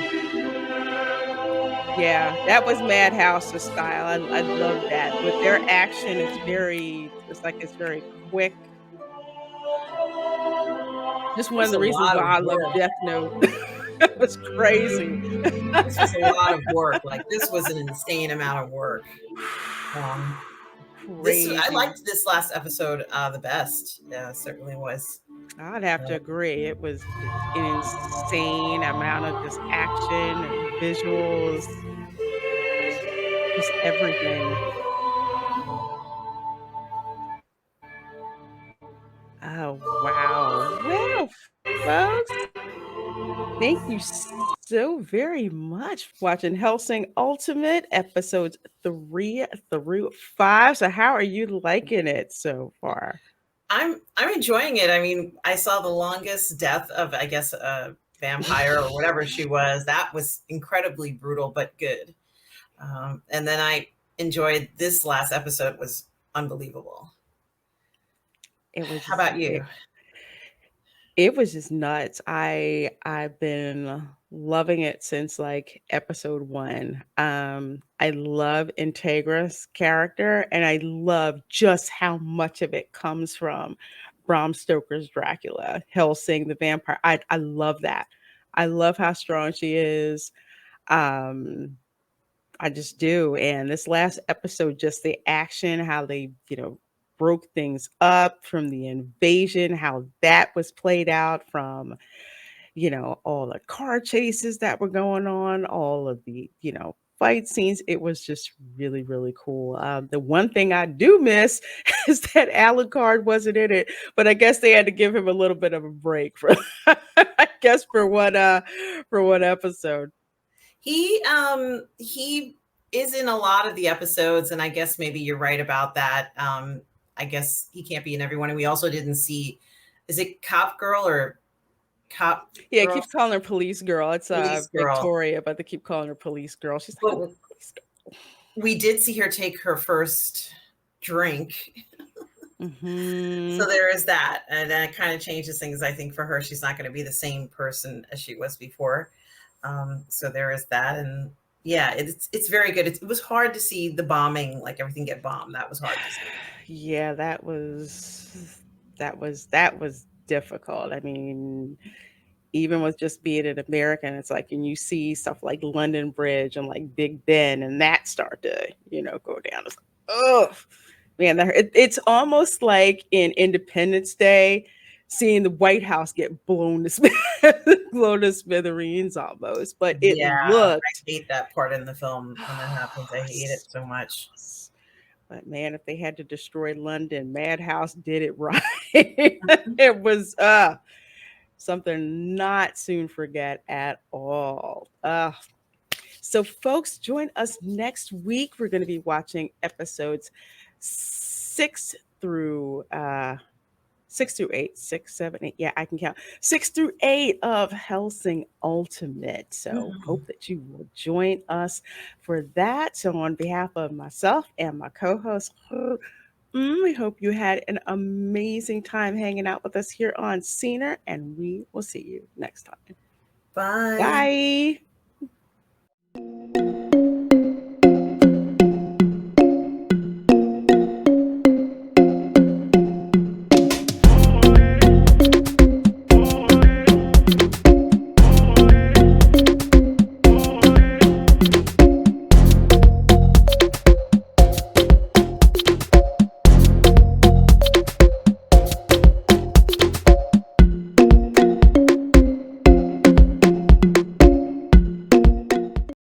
yeah, that was Madhouse's style. I love that. With their action, it's very quick. Just one of That's the a reasons lot why of I love work. Death Note. It was crazy. This was a lot of work. Like this was an insane amount of work. I Crazy. liked this last episode the best. Yeah, it certainly was. I'd have to agree. It was just an insane amount of just action and visuals. Just everything. Oh, wow. Well, folks, thank you so very much for watching Hellsing Ultimate episodes 3 through 5. So how are you liking it so far? I'm enjoying it. I mean, I saw the longest death of, I guess, a vampire or whatever she was. That was incredibly brutal, but good. And then I enjoyed this last episode. Was unbelievable. It was How about you? It was just nuts. I've been loving it since like episode 1. I love Integra's character, and I love just how much of it comes from Bram Stoker's Dracula, Hellsing the vampire. I love that. I love how strong she is. Um, I just do. And this last episode, just the action, how they, broke things up from the invasion, how that was played out from, all the car chases that were going on, all of the, fight scenes. It was just really, really cool. The one thing I do miss is that Alucard wasn't in it, but I guess they had to give him a little bit of a break for, I guess, for one episode. He is in a lot of the episodes, and I guess maybe you're right about that. I guess he can't be in everyone. And we also didn't see, is it Cop Girl or Cop? Yeah, Girl? it keeps calling her Police Girl. It's Police Girl. Victoria, but they keep calling her Police Girl. She's like, But we did see her take her first drink. So there is that, and that kind of changes things. I think for her, she's not going to be the same person as she was before. So there is that, and yeah, it's very good. It was hard to see the bombing, like everything get bombed. That was hard to see. Yeah, that was difficult. I mean, even with just being an American, it's like, and you see stuff like London Bridge and like Big Ben, and that start to, go down. It's like, oh man, it's almost like in Independence Day, seeing the White House get blown to blown to smithereens almost. But it Yeah, looked. I hate that part in the film when that happens. I hate it so much. But man, if they had to destroy London, Madhouse did it right. It was something not soon forget at all. So folks, join us next week. We're going to be watching episodes 6 through 8, 6, 7, 8. Yeah, I can count 6 through 8 of Hellsing Ultimate. So hope that you will join us for that. So on behalf of myself and my co-host, we hope you had an amazing time hanging out with us here on Scener, and we will see you next time. Bye. Bye.